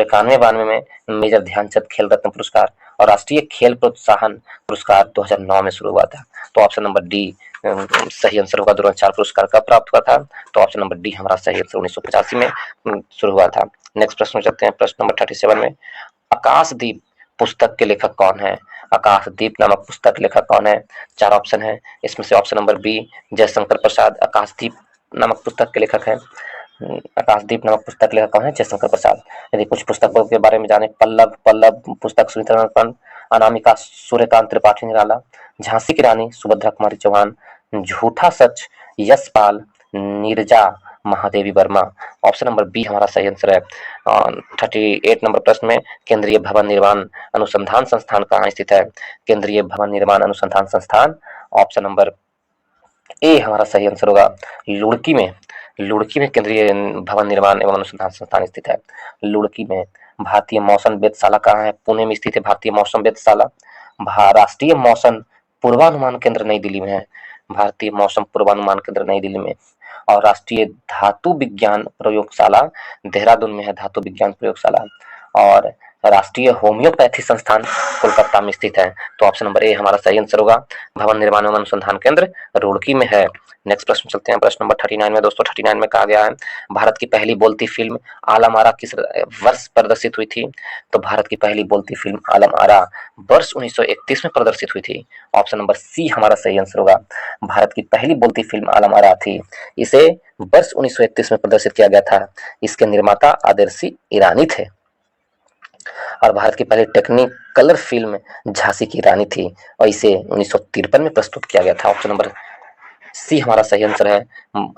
92 में मेजर ध्यानचंद खेल रत्न पुरस्कार और राष्ट्रीय खेल प्रोत्साहन पुरस्कार 2009 में शुरू हुआ था। तो ऑप्शन नंबर डी सही आंसर होगा। 2004 पुरस्कार कब प्राप्त हुआ था? तो ऑप्शन नंबर डी हमारा सही आंसर 1985 में शुरू हुआ था। नेक्स्ट प्रश्न चलते हैं प्रश्न नंबर 37 में। आकाशदीप पुस्तक के लेखक कौन है? आकाशदीप नामक पुस्तक के लेखक कौन है? 4 ऑप्शन है इसमें से option number B Jaishankar Prasad आकाशदीप नामक पुस्तक के लेखक हैं। आकाशदीप नामक पुस्तक लेखक कौन है? जयशंकर प्रसाद। यदि कुछ पुस्तकों के बारे में जाने, पल्लव पुस्तक सुमित्रा नंदन, अनामिका सूर्यकांत त्रिपाठी निराला, झांसी की रानी Subhadra Kumari Chauhan, Jhutha Sach Yashpal Nirja Mahadevi Varma. Option number B हमारा सही आंसर है। 38 नंबर प्रश्न में केंद्रीय भवन निर्माण अनुसंधान संस्थान कहाँ स्थित है? केंद्रीय भवन निर्माण अनुसंधान संस्थान, ऑप्शन नंबर ए हमारा सही आंसर होगा। लुड़की में केंद्रीय भवन निर्माण एवं अनुसंधान संस्थान स्थित है। लुड़की में। भारतीय मौसम वेधशाला कहाँ है? पुणे में स्थित है भारतीय मौसम वेधशाला। राष्ट्रीय मौसम पूर्वानुमान केंद्र नई दिल्ली में है। भारतीय मौसम पूर्वानुमान केंद्र नई दिल्ली में। और राष्ट्रीय धातु विज्ञान प्रयोगशाला देहरादून में है, धातु विज्ञान प्रयोगशाला। और राष्ट्रीय होम्योपैथी संस्थान कोलकाता में स्थित है। तो ऑप्शन नंबर ए हमारा सही आंसर होगा। भवन निर्माण एवं अनुसंधान केंद्र रुड़की में है। नेक्स्ट प्रश्न चलते हैं, प्रश्न नंबर 39 में दोस्तों। 39 में कहा गया है भारत की पहली बोलती फिल्म आलम आरा किस वर्ष प्रदर्शित हुई थी? तो भारत की पहली बोलती फिल्म आलम आरा वर्ष 1931 में प्रदर्शित हुई थी। ऑप्शन नंबर सी हमारा सही आंसर होगा। भारत की पहली बोलती फिल्म आलम आरा थी, इसे वर्ष 1931 में प्रदर्शित किया गया था। इसके निर्माता आदर्शी ईरानी थे। और भारत की पहली टेक्निक कलर फिल्म झांसी की रानी थी और इसे 1953 में प्रस्तुत किया गया था। ऑप्शन नंबर सी हमारा सही आंसर है।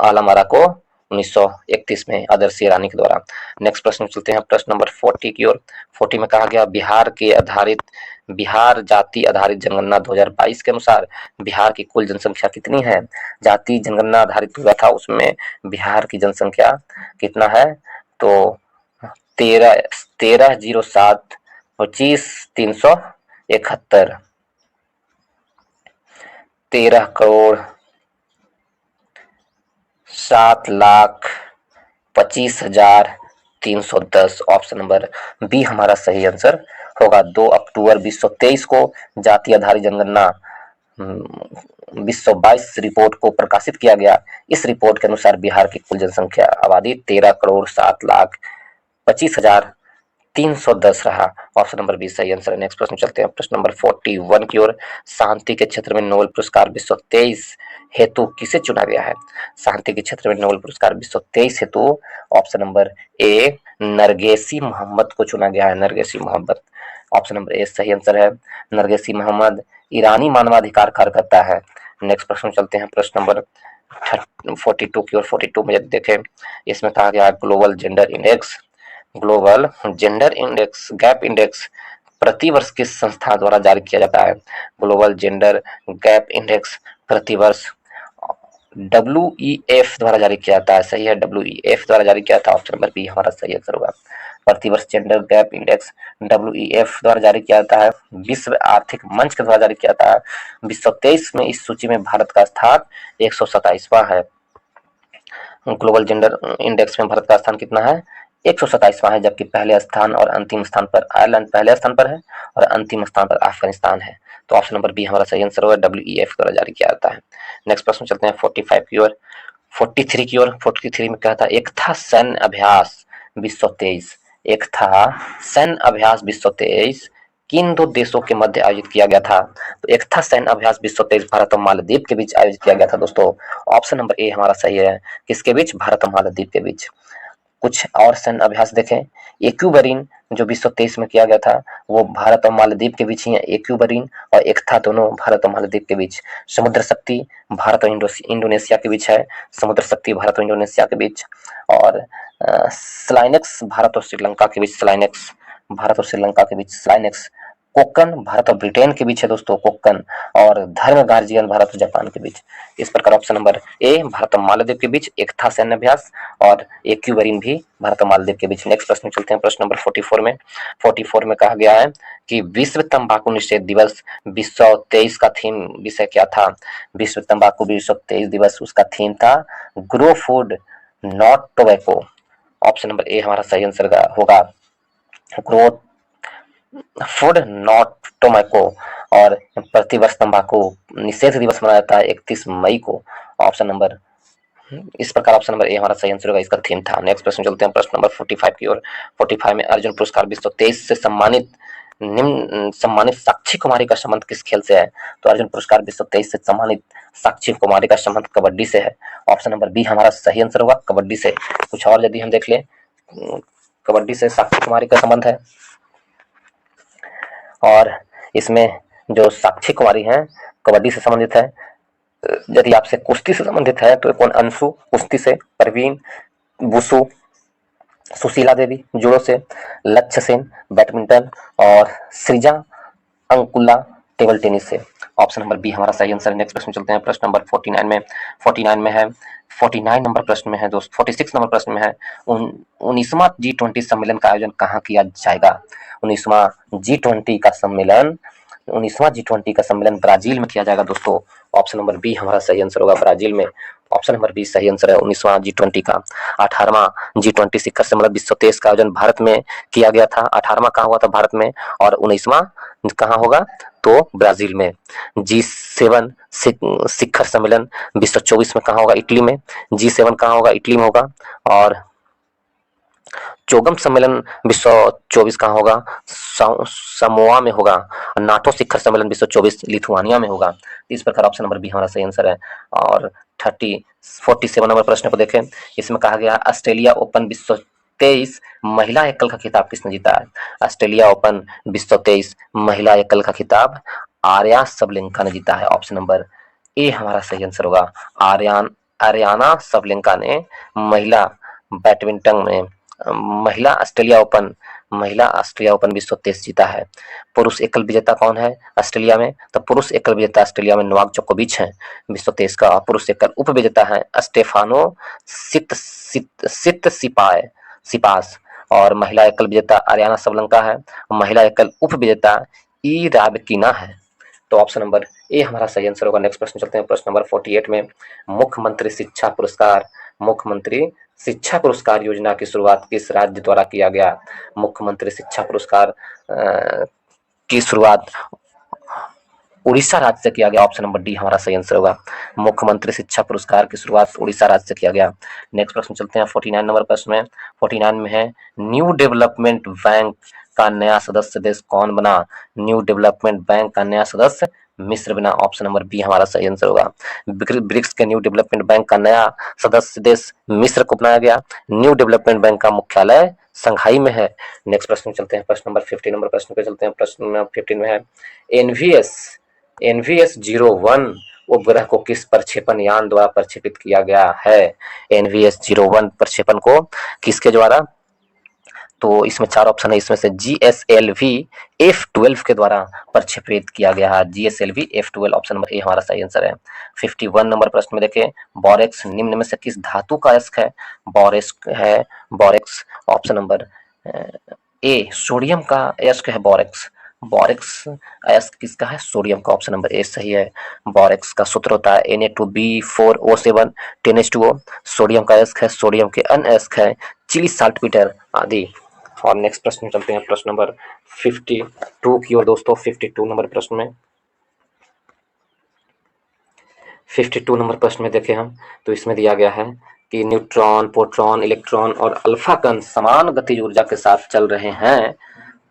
आलम आरा को 1931 में आदर्शी ईरानी के द्वारा। नेक्स्ट प्रश्न चलते हैं, प्रश्न नंबर 40 की ओर। 40 में कहा गया बिहार जाति आधारित जनगणना 2022 के अनुसार बिहार की कुल जनसंख्या कितनी है? जाति जनगणना आधारित हुआ था, उसमें बिहार की जनसंख्या कितना है? तो 13,07,25,371 13,07,25,310। ऑप्शन नंबर बी हमारा सही आंसर होगा। 2 अक्टूबर 2023 को जाति आधारित जनगणना 2022 रिपोर्ट को प्रकाशित किया गया। इस रिपोर्ट के अनुसार बिहार की कुल जनसंख्या आबादी 13,07,25,310 रहा। ऑप्शन नंबर बी सही आंसर है। नेक्स्ट प्रश्न चलते हैं, प्रश्न नंबर 41 की ओर। शांति के क्षेत्र में नोबेल पुरस्कार 2023 हेतु किसे चुना गया है? शांति के क्षेत्र में नोबेल पुरस्कार 2023 हेतु ऑप्शन नंबर ए नरगेसी मोहम्मद को चुना गया है। नरगेसी मोहम्मद, ऑप्शन नंबर ए सही आंसर है। नरगेसी मोहम्मद ईरानी मानवाधिकार कार्यकर्ता है। नेक्स्ट प्रश्न चलते हैं, प्रश्न नंबर 42 की ओर। 42 में देखें, इसमें कहा गया global gender index gap index प्रतिवर्ष किस संस्था द्वारा जारी किया जाता है? ग्लोबल जेंडर गैप इंडेक्स प्रतिवर्ष WEF द्वारा जारी किया जाता है। सही है, WEF द्वारा जारी किया था। ऑप्शन नंबर बी हमारा सही आंसर होगा। प्रतिवर्ष जेंडर गैप इंडेक्स WEF द्वारा जारी किया जाता है। विश्व आर्थिक मंच के द्वारा जारी किया जाता है। 2023 में इस सूची में भारत का स्थान 127वां है। ग्लोबल जेंडर इंडेक्स में भारत का स्थान कितना है? 127वां है, जबकि पहले स्थान और अंतिम स्थान पर आयरलैंड पहले स्थान पर है और अंतिम स्थान पर अफगानिस्तान है। तो ऑप्शन नंबर बी हमारा सही आंसर होगा। WEF द्वारा जारी किया जाता है। नेक्स्ट प्रश्न चलते हैं 45 की ओर। 43 की ओर। 43 में क्या था? एक था सैन्य अभ्यास 2023। एक था सैन्य अभ्यास 2023 किन दो देशों के मध्य आयोजित किया गया था? तो एक था सैन्य अभ्यास 2023 भारत और मालदीव के बीच आयोजित किया गया था दोस्तों। ऑप्शन नंबर ए हमारा सही है। किसके बीच? भारत और मालदीव के बीच। कुछ और सैन्य अभ्यास देखें। एक्यूबरीन जो 2023 में किया गया था वो भारत और मालदीव के बीच ही है। एक्यूबरीन और एक था दोनों भारत और मालदीव के बीच। समुद्र शक्ति भारत और इंडोनेशिया के बीच है। समुद्र शक्ति भारत और इंडोनेशिया के बीच। और स्लाइनेक्स भारत और श्रीलंका के बीच। स्लाइनेक्स भारत और श्रीलंका के बीच। स्लाइनेक्स कोक्कन भारत और ब्रिटेन के बीच है दोस्तों। कोक्कन और धर्म गार्जियन भारत और जापान के बीच। इस प्रकार ऑप्शन नंबर ए भारत और मालदीव के बीच एक था सैन्य अभ्यास और एक्यूबरीन भी भारत और मालदीव के बीच। नेक्स्ट प्रश्न चलते हैं, प्रश्न नंबर 44 में। 44 में कहा गया है कि विश्व तंबाकू निषेध दिवस 2023 का थीम विषय क्या था? विश्व तंबाकू 2023 दिवस उसका थीम था grow food not tobacco. Option number A हमारा सही आंसर होगा। Grow food not tobacco. और प्रतिवर्ष तंबाकू निषेध दिवस मनाया जाता है 31 मई को। ऑप्शन नंबर इस प्रकार ऑप्शन नंबर ए हमारा सही आंसर होगा। इसका थीम था। नेक्स्ट प्रश्न चलते हैं, प्रश्न नंबर 45 की ओर। 45 में अर्जुन पुरस्कार 2023 से सम्मानित साक्षी कुमारी का संबंध किस खेल से है? तो अर्जुन पुरस्कार 2023 से सम्मानित साक्षी कुमारी का संबंध कबड्डी से है। ऑप्शन नंबर बी हमारा सही आंसर होगा, कबड्डी से। कुछ और यदि हम देख ले, कबड्डी से साक्षी कुमारी का संबंध है। और इसमें जो साक्षी कुमारी हैं कबड्डी से संबंधित है। यदि आपसे कुश्ती से संबंधित है तो कौन? अंशु कुश्ती से, परवीन वुसु, सुशीला देवी जूडो से, लक्ष्य सेन बैडमिंटन और सृजा अंकुला टेबल टेनिस से। ऑप्शन नंबर बी हमारा सही आंसर है। नेक्स्ट प्रश्न चलते हैं, प्रश्न नंबर 49 में। 49 में है 49 नंबर प्रश्न में है दोस्त। 46 नंबर प्रश्न में है 19वां G20 सम्मेलन का आयोजन कहाँ किया जाएगा? 19वां G20 का सम्मेलन 19वां G20 का सम्मेलन ब्राजील में किया जाएगा दोस्तों। ऑप्शन नंबर बी हमारा सही आंसर होगा, ब्राजील में। ऑप्शन नंबर बी सही आंसर है 19वां G20 का। 18वां G20 शिखर सम्मेलन 2023 का आयोजन भारत में किया गया था। 18वां कहाँ हुआ था? भारत में। और 19वां कहाँ होगा? तो ब्राजील में। G7 शिखर सम्मेलन 2024 में कहाँ होगा? इटली में। G7 कहाँ होगा? इटली में होगा। और चौगम सम्मेलन 2024 कहाँ होगा? समोआ में होगा। नाटो शिखर सम्मेलन 2024 लिथुआनिया में होगा। इस प्रकार ऑप्शन नंबर बी हमारा सही आंसर है। और 47 नंबर प्रश्न को देखें। इसमें कहा गया ऑस्ट्रेलिया ओपन 2023 महिला एकल का खिताब किसने जीता है? ऑस्ट्रेलिया ओपन 2023 महिला एकल का खिताब आर्या सबलेंका ने जीता है। ऑप्शन नंबर ए हमारा सही आंसर होगा। आर्याना सबलेंका ने महिला बैडमिंटन में महिला ऑस्ट्रेलिया ओपन 2023 जीता है। पुरुष एकल विजेता कौन है ऑस्ट्रेलिया में? तो पुरुष एकल विजेता ऑस्ट्रेलिया में नोवाक जोकोविच है 2023 का। पुरुष एकल उप विजेता है स्टेफानो सिपास। और महिला एकल विजेता आर्याना सबलंका है। महिला एकल उप विजेता ई राबकिना है। तो ऑप्शन नंबर ए हमारा सही आंसर होगा। नेक्स्ट प्रश्न चलते हैं। प्रश्न नंबर 48 में मुख्यमंत्री शिक्षा पुरस्कार योजना की शुरुआत किस राज्य द्वारा किया गया? मुख्यमंत्री शिक्षा पुरस्कार की शुरुआत उड़ीसा राज्य से किया गया। ऑप्शन नंबर डी हमारा सही आंसर होगा। मुख्यमंत्री शिक्षा पुरस्कार की शुरुआत उड़ीसा राज्य से किया गया। नेक्स्ट प्रश्न चलते हैं 49 नंबर प्रश्न में। 49 में है न्यू डेवलपमेंट बैंक का नया सदस्य देश कौन बना? न्यू डेवलपमेंट बैंक का नया सदस्य मिस्र बना। ऑप्शन नंबर बी हमारा सही आंसर होगा। ब्रिक्स के न्यू डेवलपमेंट बैंक का नया सदस्य देश मिस्र को बनाया गया। न्यू डेवलपमेंट बैंक का मुख्यालय संघाई में है। नेक्स्ट प्रश्न चलते हैं। प्रश्न नंबर 50 नंबर प्रश्न पे चलते हैं। प्रश्न नंबर 15 में है एनवीएस 01 उपग्रह को किस प्रक्षेपण यान द्वारा प्रक्षेपित किया गया है? एनवीएस 01 प्रक्षेपण को किसके द्वारा? तो इसमें 4 ऑप्शन है। इसमें से GSLV F12 के द्वारा प्रक्षेपित किया गया है। GSLV F12 option number A हमारा सही आंसर है। 51 नंबर प्रश्न में देखें बोरेक्स निम्न में से किस धातु का अयस्क है? Borax option number A sodium का अयस्क है। बोरेक्स अयस्क किसका है? सोडियम का। ऑप्शन नंबर ए सही है। बोरेक्स का सूत्र होता है Na2B4O7 10H2O। सोडियम का अयस्क है। सोडियम के अन्य अयस्क है चिली साल्टपीटर आदि। और नेक्स्ट प्रश्न चलते हैं। प्रश्न नंबर 52 की ओर दोस्तों। 52 नंबर प्रश्न में 52 नंबर प्रश्न में देखें हम तो इसमें दिया गया है कि न्यूट्रॉन, प्रोटॉन, इलेक्ट्रॉन और अल्फा कण समान गतिज ऊर्जा के साथ चल रहे हैं।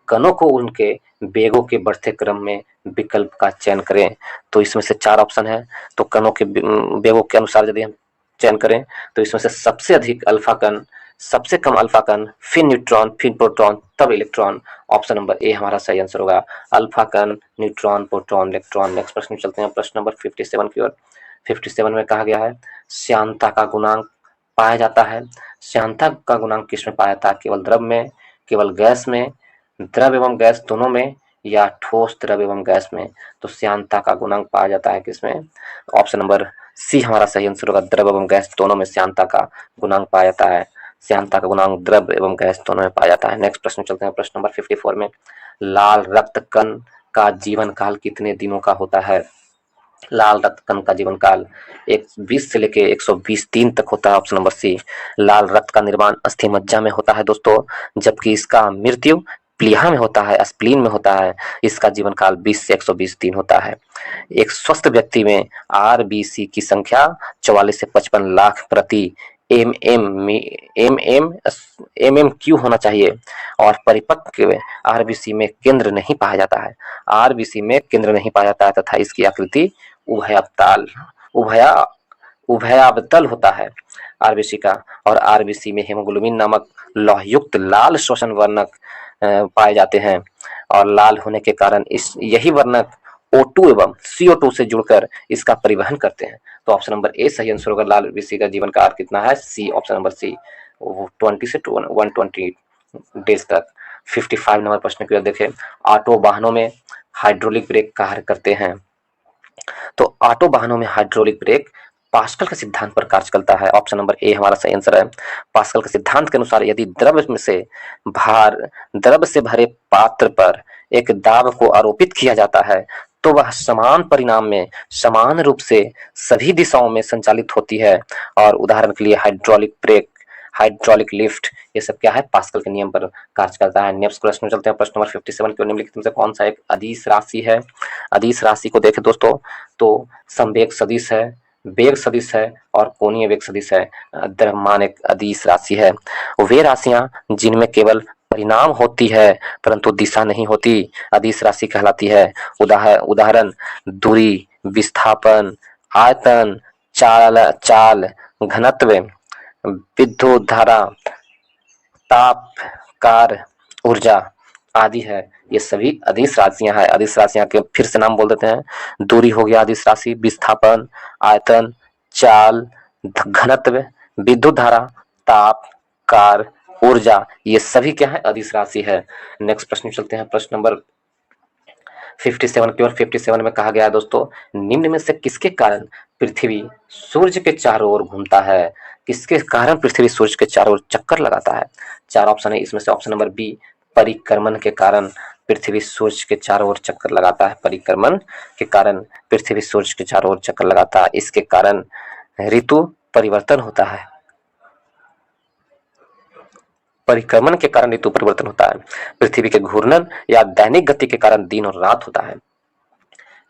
कणों को उनके वेगों के बढ़ते क्रम में विकल्प का चयन करें। तो इसमें से 4 ऑप्शन है। तो कणों के वेगों के अनुसार यदि हम चयन करें तो इसमें से सबसे अधिक अल्फा कण, सबसे कम अल्फा कण, फिर न्यूट्रॉन, फिर प्रोटॉन, तब इलेक्ट्रॉन। ऑप्शन नंबर ए हमारा सही आंसर होगा। अल्फा कण, न्यूट्रॉन, प्रोटॉन, इलेक्ट्रॉन। नेक्स्ट प्रश्न चलते हैं। प्रश्न नंबर 57 की ओर। 57 में कहा गया है श्यानता का गुणांक पाया जाता है। श्यानता का गुणांक किस में पाया जाता है? केवल द्रव में, केवल गैस में, द्रव एवं गैस दोनों में, या ठोस, द्रव एवं गैस में? तो श्यानता का गुणांक पाया जाता है किसमें? ऑप्शन नंबर सी हमारा सही आंसर होगा। द्रव एवं गैस दोनों में श्यानता का गुणांक पाया जाता है। श्यानता का गुणांक द्रव एवं गैस दोनों में पाया जाता है। नेक्स्ट प्रश्न चलते हैं। प्रश्न नंबर 54 में लाल रक्त कण का जीवन काल कितने दिनों का होता है? लाल रक्त कण का जीवन काल 20 से लेके 120 दिन तक होता है। ऑप्शन नंबर सी। लाल रक्त का निर्माण अस्थि मज्जा में होता है दोस्तों, जबकि इसका मृत्यु प्लीहा में होता है, स्प्लीन में होता है। इसका जीवन काल 20 से 120 दिन होता है। एक स्वस्थ व्यक्ति में आरबीसी की संख्या 44 से 55 लाख प्रति एम क्यू होना चाहिए। और परिपक्व आरबीसी में केंद्र नहीं पाया जाता है। आरबीसी में केंद्र नहीं पाया जाता है तथा इसकी आकृति उभयावतल होता है आरबीसी का। और आरबीसी में हेमोग्लोबिन नामक लौहयुक्त लाल श्वसन वर्णक पाए जाते हैं। और लाल होने के कारण यही वर्णक O2 एवं CO2 से जुड़कर इसका परिवहन करते हैं। तो ऑप्शन नंबर ए सही आंसर होगा। लाल आरबीसी का जीवन काल कितना है? सी, ऑप्शन नंबर सी, 20 से 120 डेज तक। 55 नंबर प्रश्न की ओर देखें। ऑटो वाहनों में हाइड्रोलिक ब्रेक कार्य करते हैं। तो ऑटो वाहनों में हाइड्रोलिक ब्रेक पास्कल के सिद्धांत पर कार्य करता है। ऑप्शन नंबर ए हमारा सही आंसर है। पास्कल के सिद्धांत के अनुसार यदि द्रव से भरे पात्र पर एक दाब को आरोपित किया जाता है तो वह समान परिणाम में समान रूप से सभी दिशाओं में संचालित होती है। और उदाहरण के लिए हाइड्रोलिक ब्रेक, हाइड्रोलिक लिफ्ट, ये सब क्या है, पास्कल के नियम पर कार्य करता है। नेक्स्ट प्रश्न में चलते हैं। प्रश्न नंबर 57 की ओर, निम्नलिखित में से कौन सा एक अदिश राशि है? अदिश राशि को देखें दोस्तों तो संवेग सदिश है, वेग सदिश है और कोणीय वेग सदिश है। द्रव्यमान एक अदिश राशि है। वे राशियां जिनमें केवल परिणाम होती है परंतु दिशा नहीं होती, अदिश राशि कहलाती है। उदाहरण दूरी, विस्थापन, आयतन, चाल, घनत्व, विद्युत धारा, ताप, कार्य, ऊर्जा आदि है। ये सभी अदिश राशियां हैं। अदिश राशियां के फिर से नाम बोल देते हैं। दूरी हो गया अदिश राशि, विस्थापन, आयतन, चाल, घनत्व, विद्युत धारा, ताप, कार्य, ऊर्जा, ये सभी क्या है, अदिश राशि है। नेक्स्ट प्रश्न चलते हैं। प्रश्न नंबर 57 की ओर। 57 में कहा गया है दोस्तों, निम्न में से किसके कारण पृथ्वी सूर्य के चारों ओर घूमता है? किसके कारण पृथ्वी सूर्य के चारों ओर चक्कर लगाता है? चार ऑप्शन है इसमें से। ऑप्शन नंबर बी, परिक्रमण के कारण पृथ्वी सूर्य के चारों ओर चक्कर लगाता है। परिक्रमण के कारण पृथ्वी सूर्य के चारों ओर चक्कर लगाता है। इसके कारण ऋतु परिवर्तन होता है। परिक्रमण के कारण ऋतु परिवर्तन होता है। पृथ्वी के घूर्णन या दैनिक गति के कारण दिन और रात होता है।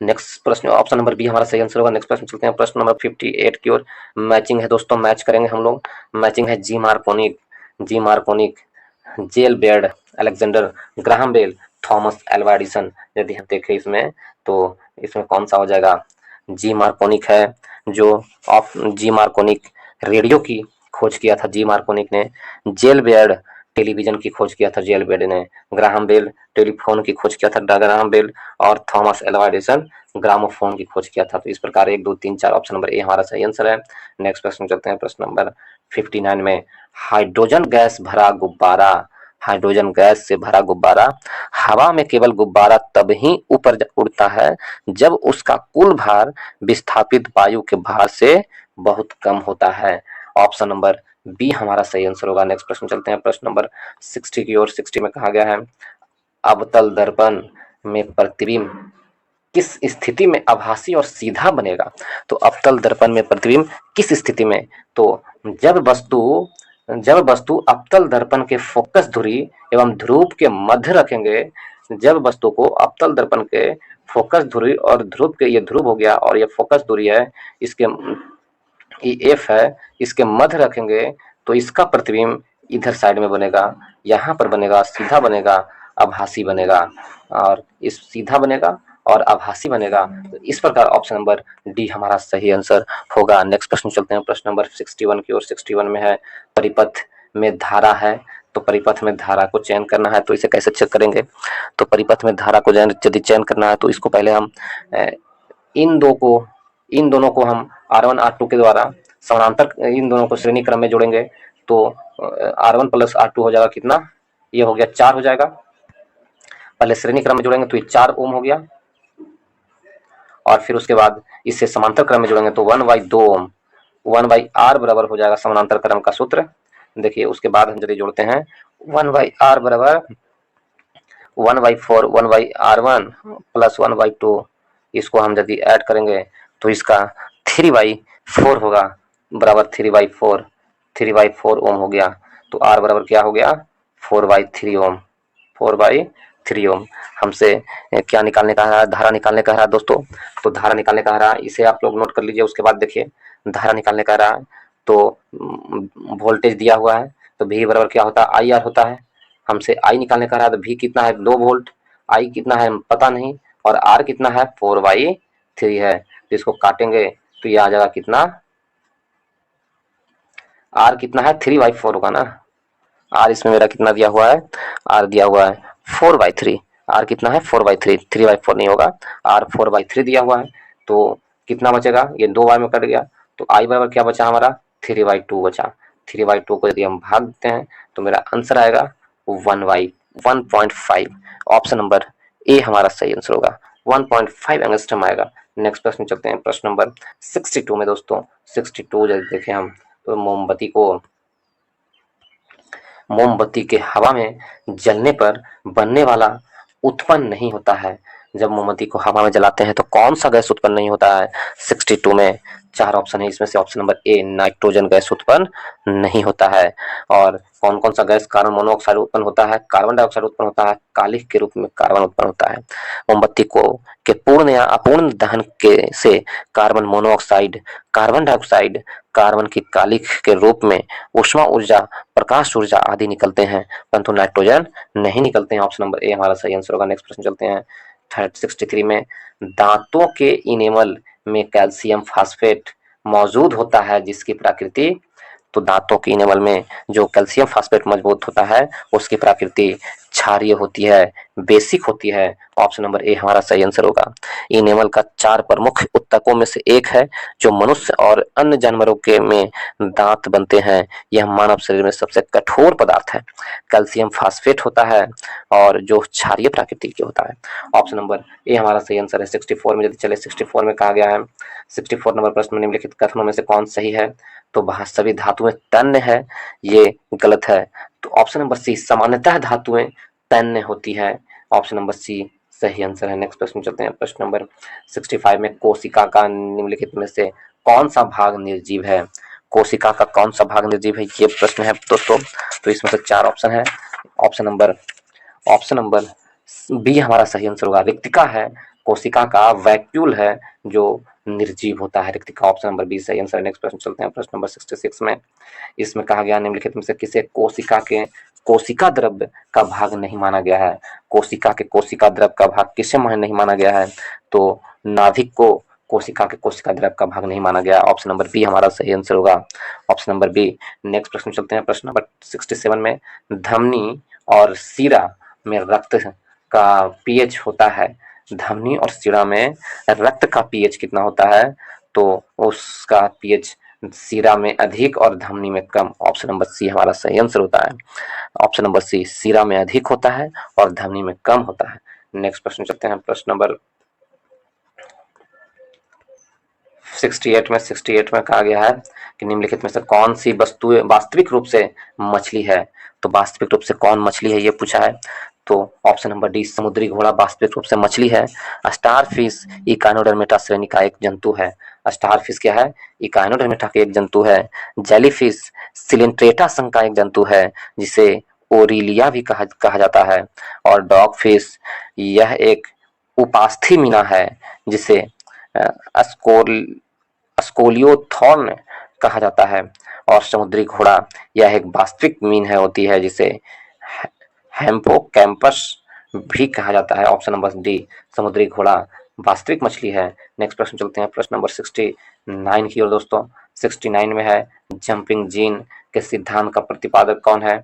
नेक्स्ट प्रश्न, ऑप्शन नंबर बी हमारा सही आंसर होगा। नेक्स्ट प्रश्न चलते हैं। प्रश्न नंबर 58 की ओर। मैचिंग है दोस्तों, मैच करेंगे हम लोग। मैचिंग है जी मार्कोनिक, जेल Baird, Alexander Graham Bell, Thomas Alva Edison. यदि हम देखें इसमें तो इसमें कौन सा हो जाएगा? जी मार्कोनिक है, जो जी मार्कोनिक रेडियो की खोज किया था जी मार्कोनिक ने। जेल बेयर्ड टेलीविजन की खोज किया था जेल बेयर्ड ने। ग्राहम बेल टेलीफोन की खोज किया था ग्राहम बेल। और थॉमस एल्वा एडिसन ग्रामोफोन की खोज किया था। तो इस प्रकार 1 2 3 4 ऑप्शन नंबर ए हमारा सही आंसर है। नेक्स्ट प्रश्न चलते हैं। प्रश्न नंबर 59 में, हाइड्रोजन गैस भरा गुब्बारा, हाइड्रोजन गैस से भरा गुब्बारा हवा में केवल गुब्बारा तब ही ऊपर उड़ता है जब उसका कुल भार विस्थापित वायु के भार से बहुत कम होता है। ऑप्शन नंबर बी हमारा सही आंसर होगा। नेक्स्ट प्रश्न चलते हैं। प्रश्न नंबर 60 की ओर। 60 में कहा गया है, अवतल दर्पण में प्रतिबिंब किस स्थिति में आभासी और सीधा बनेगा? तो अवतल दर्पण में प्रतिबिंब किस स्थिति में? तो जब वस्तु अवतल दर्पण के फोकस धुरी एवं ध्रुव के मध्य रखेंगे, जब वस्तु को अवतल दर्पण के फोकस धुरी और ध्रुव के, ये ध्रुव हो गया और ये फोकस धुरी है, इसके ये एफ है, इसके मध्य रखेंगे तो इसका प्रतिबिंब इधर साइड में बनेगा, यहाँ पर बनेगा, सीधा बनेगा, आभासी बनेगा। और इस सीधा बनेगा और आभासी बनेगा। तो इस प्रकार ऑप्शन नंबर डी हमारा सही आंसर होगा। नेक्स्ट प्रश्न चलते हैं। प्रश्न नंबर 61 की ओर। 61 में है, परिपथ में धारा है, तो परिपथ में धारा को चयन करना है, तो इसे कैसे चेक करेंगे? तो परिपथ में धारा को यदि चयन करना है तो इसको पहले हम इन दोनों को हम R1 R2 के द्वारा समानांतर, इन दोनों को श्रेणी क्रम में जोड़ेंगे तो R1 प्लस R2 हो जाएगा कितना? ये हो गया 4 हो जाएगा। पहले श्रेणी क्रम में जोड़ेंगे तो ये 4 ओम हो गया, और फिर उसके बाद इससे समांतर क्रम में जोड़ेंगे तो 1/2 ओम। 1/R बराबर हो जाएगा समानांतर क्रम का सूत्र। देखिए उसके बाद हम यदि जोड़ते हैं 1/R बराबर 1/4, 1/R1 प्लस 1/2, इसको हम यदि ऐड करेंगे तो इसका 3/4 होगा, बराबर 3/4, 3/4 ओम हो गया। तो R बराबर क्या हो गया? 4/3 ओम, 4/3 ओम। हमसे क्या निकालने का है? धारा निकालने का है दोस्तों। तो धारा निकालने का है, इसे आप लोग नोट कर लीजिए। उसके बाद देखिए धारा निकालने का रहा तो वोल्टेज दिया हुआ है, तो V बराबर क्या होता है? IR होता है। हमसे I निकालने का रहा तो V कितना है? 2 वोल्ट। I कितना है पता नहीं, और R कितना है? 4/3 है। तो इसको काटेंगे तो ये आ जाएगा कितना? R कितना है? 3/4 होगा ना। R इसमें मेरा कितना दिया हुआ है? R दिया हुआ है 4/3। R कितना है? 4/3, 3/4 नहीं होगा। R 4/3 दिया हुआ है, तो कितना बचेगा? ये 2 बार में कट गया, तो I बराबर क्या बचा हमारा? 3/2 बचा। 3/2 को यदि हम भाग देते हैं तो मेरा आंसर आएगा 1/1.5। ऑप्शन नंबर ए हमारा सही आंसर होगा। 1.5 एंगस्ट्रम आएगा। नेक्स्ट प्रश्न चलते हैं, प्रश्न नंबर 62 में दोस्तों। 62 जब देखें हम तो मोमबत्ती के हवा में जलने पर बनने वाला उत्पन्न नहीं होता है। जब मोमबत्ती को हवा में जलाते हैं तो कौन सा गैस उत्पन्न नहीं होता है? 62 में 4 ऑप्शन है, इसमें से option number A nitrogen gas उत्पन्न नहीं होता है। और कौन कौन सा गैस कार्बन मोनोऑक्साइड उत्पन्न होता है? कार्बन डाइऑक्साइड उत्पन्न होता है, कालिख के रूप में कार्बन उत्पन्न होता है। मोमबत्ती को के पूर्ण या अपूर्ण दहन के से carbon monoxide, carbon dioxide, carbon की कालिख के रूप में ऊष्मा ऊर्जा, प्रकाश ऊर्जा आदि निकलते हैं, परंतु नाइट्रोजन नहीं निकलते हैं। ऑप्शन नंबर ए हमारा सही आंसर होगा। नेक्स्ट प्रश्न चलते हैं 63 में। दांतों के इनेमल में कैल्शियम फास्फेट मौजूद होता है जिसकी प्रकृति, तो दांतों के इनेमल में जो कैल्शियम फास्फेट मजबूत होता है उसकी प्रकृति क्षारीय होती है, बेसिक होती है। ऑप्शन नंबर ए हमारा सही आंसर होगा। इनेमल का 4 प्रमुख उत्तकों में से एक है जो मनुष्य और अन्य जानवरों के में दांत बनते हैं। यह मानव शरीर में सबसे कठोर पदार्थ है, कैल्शियम फास्फेट होता है और जो क्षारीय प्रकृति की होता है। ऑप्शन नंबर ए हमारा सही आंसर है। 64 में यदि चले, 64 में कहा गया है, 64 नंबर प्रश्न में निम्नलिखित कथनों में से कौन सही है? तो वह सभी धातुएं तन्य है, ये गलत है। तो ऑप्शन नंबर सी सामान्यतः धातुएं तन्य होती है। ऑप्शन नंबर सी सही आंसर है। नेक्स्ट प्रश्न चलते हैं, प्रश्न नंबर 65 में। कोशिका का निम्नलिखित में से कौन सा भाग निर्जीव है? कोशिका का कौन सा भाग निर्जीव है, ये प्रश्न है दोस्तों। तो इसमें से 4 ऑप्शन है। ऑप्शन नंबर बी हमारा सही आंसर होगा। रिक्तिका है, कोशिका का वैक्यूल है जो निर्जीव होता है, रिक्तिका। ऑप्शन नंबर बी सही आंसर है। नेक्स्ट प्रश्न चलते हैं, प्रश्न नंबर 66 में। इसमें कहा गया निम्नलिखित में से किसे कोशिका द्रव्य का भाग नहीं माना गया है? कोशिका के कोशिका द्रव्य का भाग किसे नहीं माना गया है? तो नाभिक को कोशिका के कोशिका द्रव्य का भाग नहीं माना गया। ऑप्शन नंबर बी हमारा सही आंसर होगा। Option number B. नेक्स्ट प्रश्न चलते हैं, प्रश्न नंबर 67 में। धमनी और सीरा में रक्त का पीएच होता है, धमनी और सीरा में रक्त का पीएच कितना होता है? तो उसका पीएच सीरा में अधिक और धमनी में कम। ऑप्शन नंबर सी हमारा सही आंसर होता है। ऑप्शन नंबर सी, सीरा में अधिक होता है और धमनी में कम होता है। नेक्स्ट प्रश्न चलते हैं, प्रश्न नंबर 68 में कहा गया है कि निम्नलिखित में से कौन सी वस्तु वास्तविक रूप से मछली है? तो वास्तविक रूप से कौन मछली है ये पूछा है। तो ऑप्शन नंबर डी समुद्री घोड़ा वास्तविक रूप से मछली है। स्टारफिश इकानोडर्मेटा श्रेणी का एक जंतु है। स्टारफिश क्या है? इकानोडर्मेटा का एक जंतु है। जेलीफिश सिलेंट्रेटा संघ का एक जंतु है जिसे ओरिलिया भी कहा जाता है। और डॉगफिश यह एक उपास्थि मीना है जिसे स्कोलियोथॉर्न कहा जाता है। और समुद्री घोड़ा यह एक वास्तविक मीन है होती है जिसे हेम्पोकैम्पस भी कहा जाता है। ऑप्शन नंबर डी समुद्री घोड़ा वास्तविक मछली है। नेक्स्ट प्रश्न चलते हैं, प्रश्न नंबर 69 की ओर दोस्तों। 69 में है जंपिंग जीन के सिद्धांत का प्रतिपादक कौन है?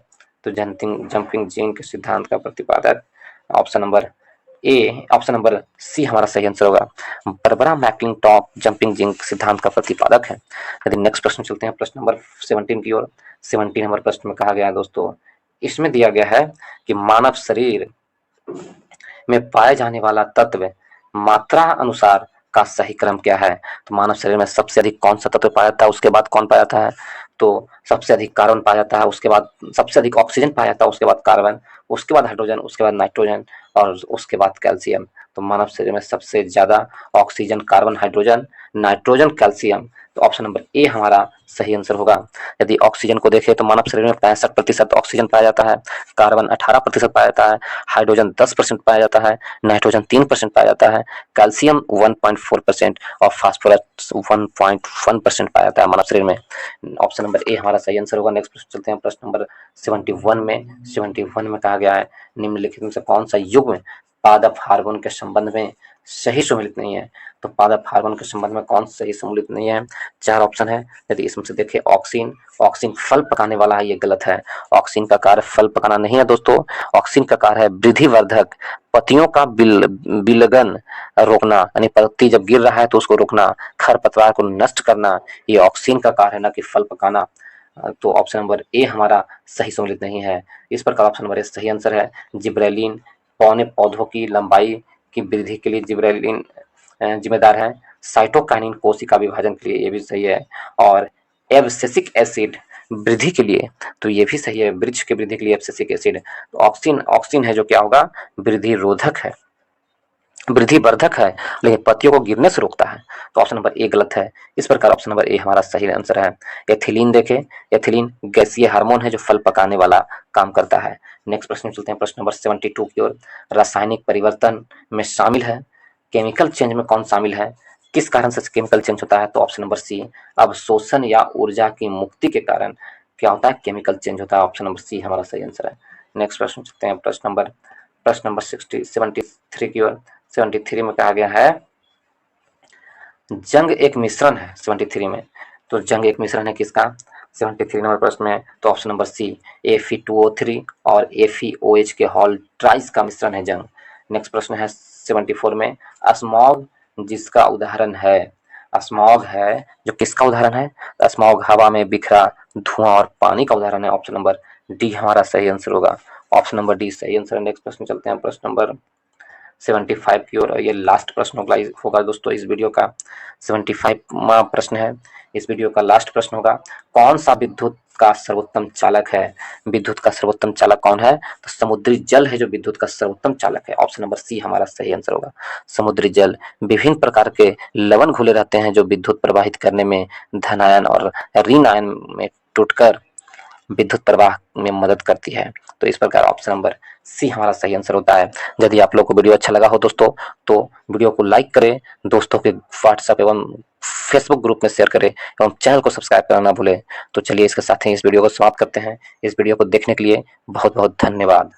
तो जंपिंग जीन के सिद्धांत का प्रतिपादक ऑप्शन नंबर सी हमारा सही आंसर होगा। बर्बरा मैक्लिंटॉक जंपिंग जीन सिद्धांत का प्रतिपादक है। यदि नेक्स्ट प्रश्न चलते हैं, प्रश्न नंबर 17 की ओर। 17 नंबर प्रश्न में कहा गया है दोस्तों, इसमें दिया गया है कि मानव शरीर में पाए जाने वाला तत्व मात्रा अनुसार का सही क्रम क्या है? तो मानव शरीर में सबसे अधिक कौन सा तत्व पाया जाता है, उसके बाद कौन पाया जाता है? तो सबसे अधिक कार्बन पाया जाता है, उसके बाद सबसे अधिक ऑक्सीजन पाया जाता है, उसके बाद कार्बन, उसके बाद हाइड्रोजन, उसके बाद नाइट्रोजन और उसके बाद कैल्शियम। तो मानव शरीर में सबसे ज्यादा oxygen, carbon, hydrogen, nitrogen, calcium. तो ऑप्शन नंबर ए हमारा सही आंसर होगा। यदि ऑक्सीजन को देखें तो मानव शरीर में 65% ऑक्सीजन पाया जाता है, कार्बन 18% पाया जाता है, हाइड्रोजन 10% पाया जाता है, नाइट्रोजन 3% पाया जाता है, कैल्शियम 1.4% और फास्फोरस 1.1% पाया जाता है मानव शरीर में। ऑप्शन नंबर ए हमारा सही आंसर होगा। नेक्स्ट प्रश्न चलते हैं, प्रश्न नंबर 71 में। 71 में कहा गया है निम्नलिखित में से कौन सा युग्म पादप हार्मोन के संबंध में सही सम्मिलित नहीं है? तो पादप हार्मोन के संबंध में कौन सही सम्मिलित नहीं है? 4 ऑप्शन है। यदि इसमें से देखें, ऑक्सीन फल पकाने वाला है, ये गलत है। ऑक्सीन का कार्य फल पकाना नहीं है दोस्तों। ऑक्सीन का कार्य है वृद्धिवर्धक, पत्तियों का विलगन रोकना, यानी पत्ती जब गिर रहा है तो उसको रोकना, खरपतवार को नष्ट करना, ये ऑक्सीन का कार्य है, ना कि फल पकाना। तो ऑप्शन नंबर ए हमारा सही सम्मिलित नहीं है। इस प्रकार ऑप्शन नंबर ए सही आंसर है। जिब्रेलिन पौधों की लंबाई की वृद्धि के लिए जिब्रेलिन जिम्मेदार है। साइटोकाइनिन कोशिका विभाजन के लिए, ये भी सही है। और एब्सिसिक एसिड वृद्धि के लिए, तो ये भी सही है, वृक्ष की वृद्धि के लिए एब्सिसिक एसिड। तो ऑक्सिन, ऑक्सिन है जो क्या होगा, वृद्धि रोधक है, वृद्धि वर्धक है, लेकिन पत्तियों को गिरने से रोकता है। तो ऑप्शन नंबर ए गलत है। इस प्रकार ऑप्शन नंबर ए हमारा सही आंसर है। एथिलीन देखें, एथिलीन गैसीय हार्मोन है जो फल पकाने वाला काम करता है। नेक्स्ट प्रश्न में चलते हैं, प्रश्न नंबर 72 की ओर। रासायनिक परिवर्तन में शामिल है, केमिकल चेंज में कौन शामिल है, किस कारण से केमिकल चेंज होता है, तो ऑप्शन नंबर सी, अवशोषण या ऊर्जा की मुक्ति के कारण क्या होता है, केमिकल चेंज होता है। ऑप्शन नंबर सी हमारा सही आंसर है। नेक्स्ट प्रश्न चलते हैं, प्रश्न नंबर 73 की ओर। 73 में कहा गया है, जंग एक मिश्रण है 73 में, तो जंग एक मिश्रण है किसका, 73 नंबर प्रश्न में, तो ऑप्शन नंबर सी, Fe2O3 और FeOH के हॉल्ट्राइज का मिश्रण है जंग। नेक्स्ट प्रश्न है 74 में, स्मॉग जिसका उदाहरण है, स्मॉग है जो किसका उदाहरण है, स्मॉग हवा में बिखरा धुआं और पानी का उदाहरण है। ऑप्शन नंबर डी हमारा सही आंसर होगा। ऑप्शन नंबर डी सही आंसर है। नेक्स्ट प्रश्न चलते हैं, प्रश्न नंबर 75 की ओर। ये लास्ट प्रश्न होगा दोस्तों इस वीडियो का। 75वां प्रश्न है, इस वीडियो का लास्ट प्रश्न होगा। कौन सा विद्युत का सर्वोत्तम चालक है, विद्युत का सर्वोत्तम चालक कौन है, तो समुद्री जल है जो विद्युत का सर्वोत्तम चालक है। ऑप्शन नंबर सी हमारा सही आंसर होगा। समुद्री जल, विभिन्न प्रकार के लवण घुले रहते हैं जो विद्युत प्रवाहित करने में धन आयन और ऋण आयन में टूटकर विद्युत प्रवाह में मदद करती है। तो इस प्रकार ऑप्शन नंबर सी हमारा सही आंसर होता है। यदि आप लोग को वीडियो अच्छा लगा हो दोस्तों, तो वीडियो को लाइक करें, दोस्तों के व्हाट्सएप एवं फेसबुक ग्रुप में शेयर करें एवं चैनल को सब्सक्राइब करना ना भूलें। तो चलिए इसके साथ ही इस वीडियो को समाप्त करते हैं। इस वीडियो को देखने के लिए बहुत बहुत धन्यवाद।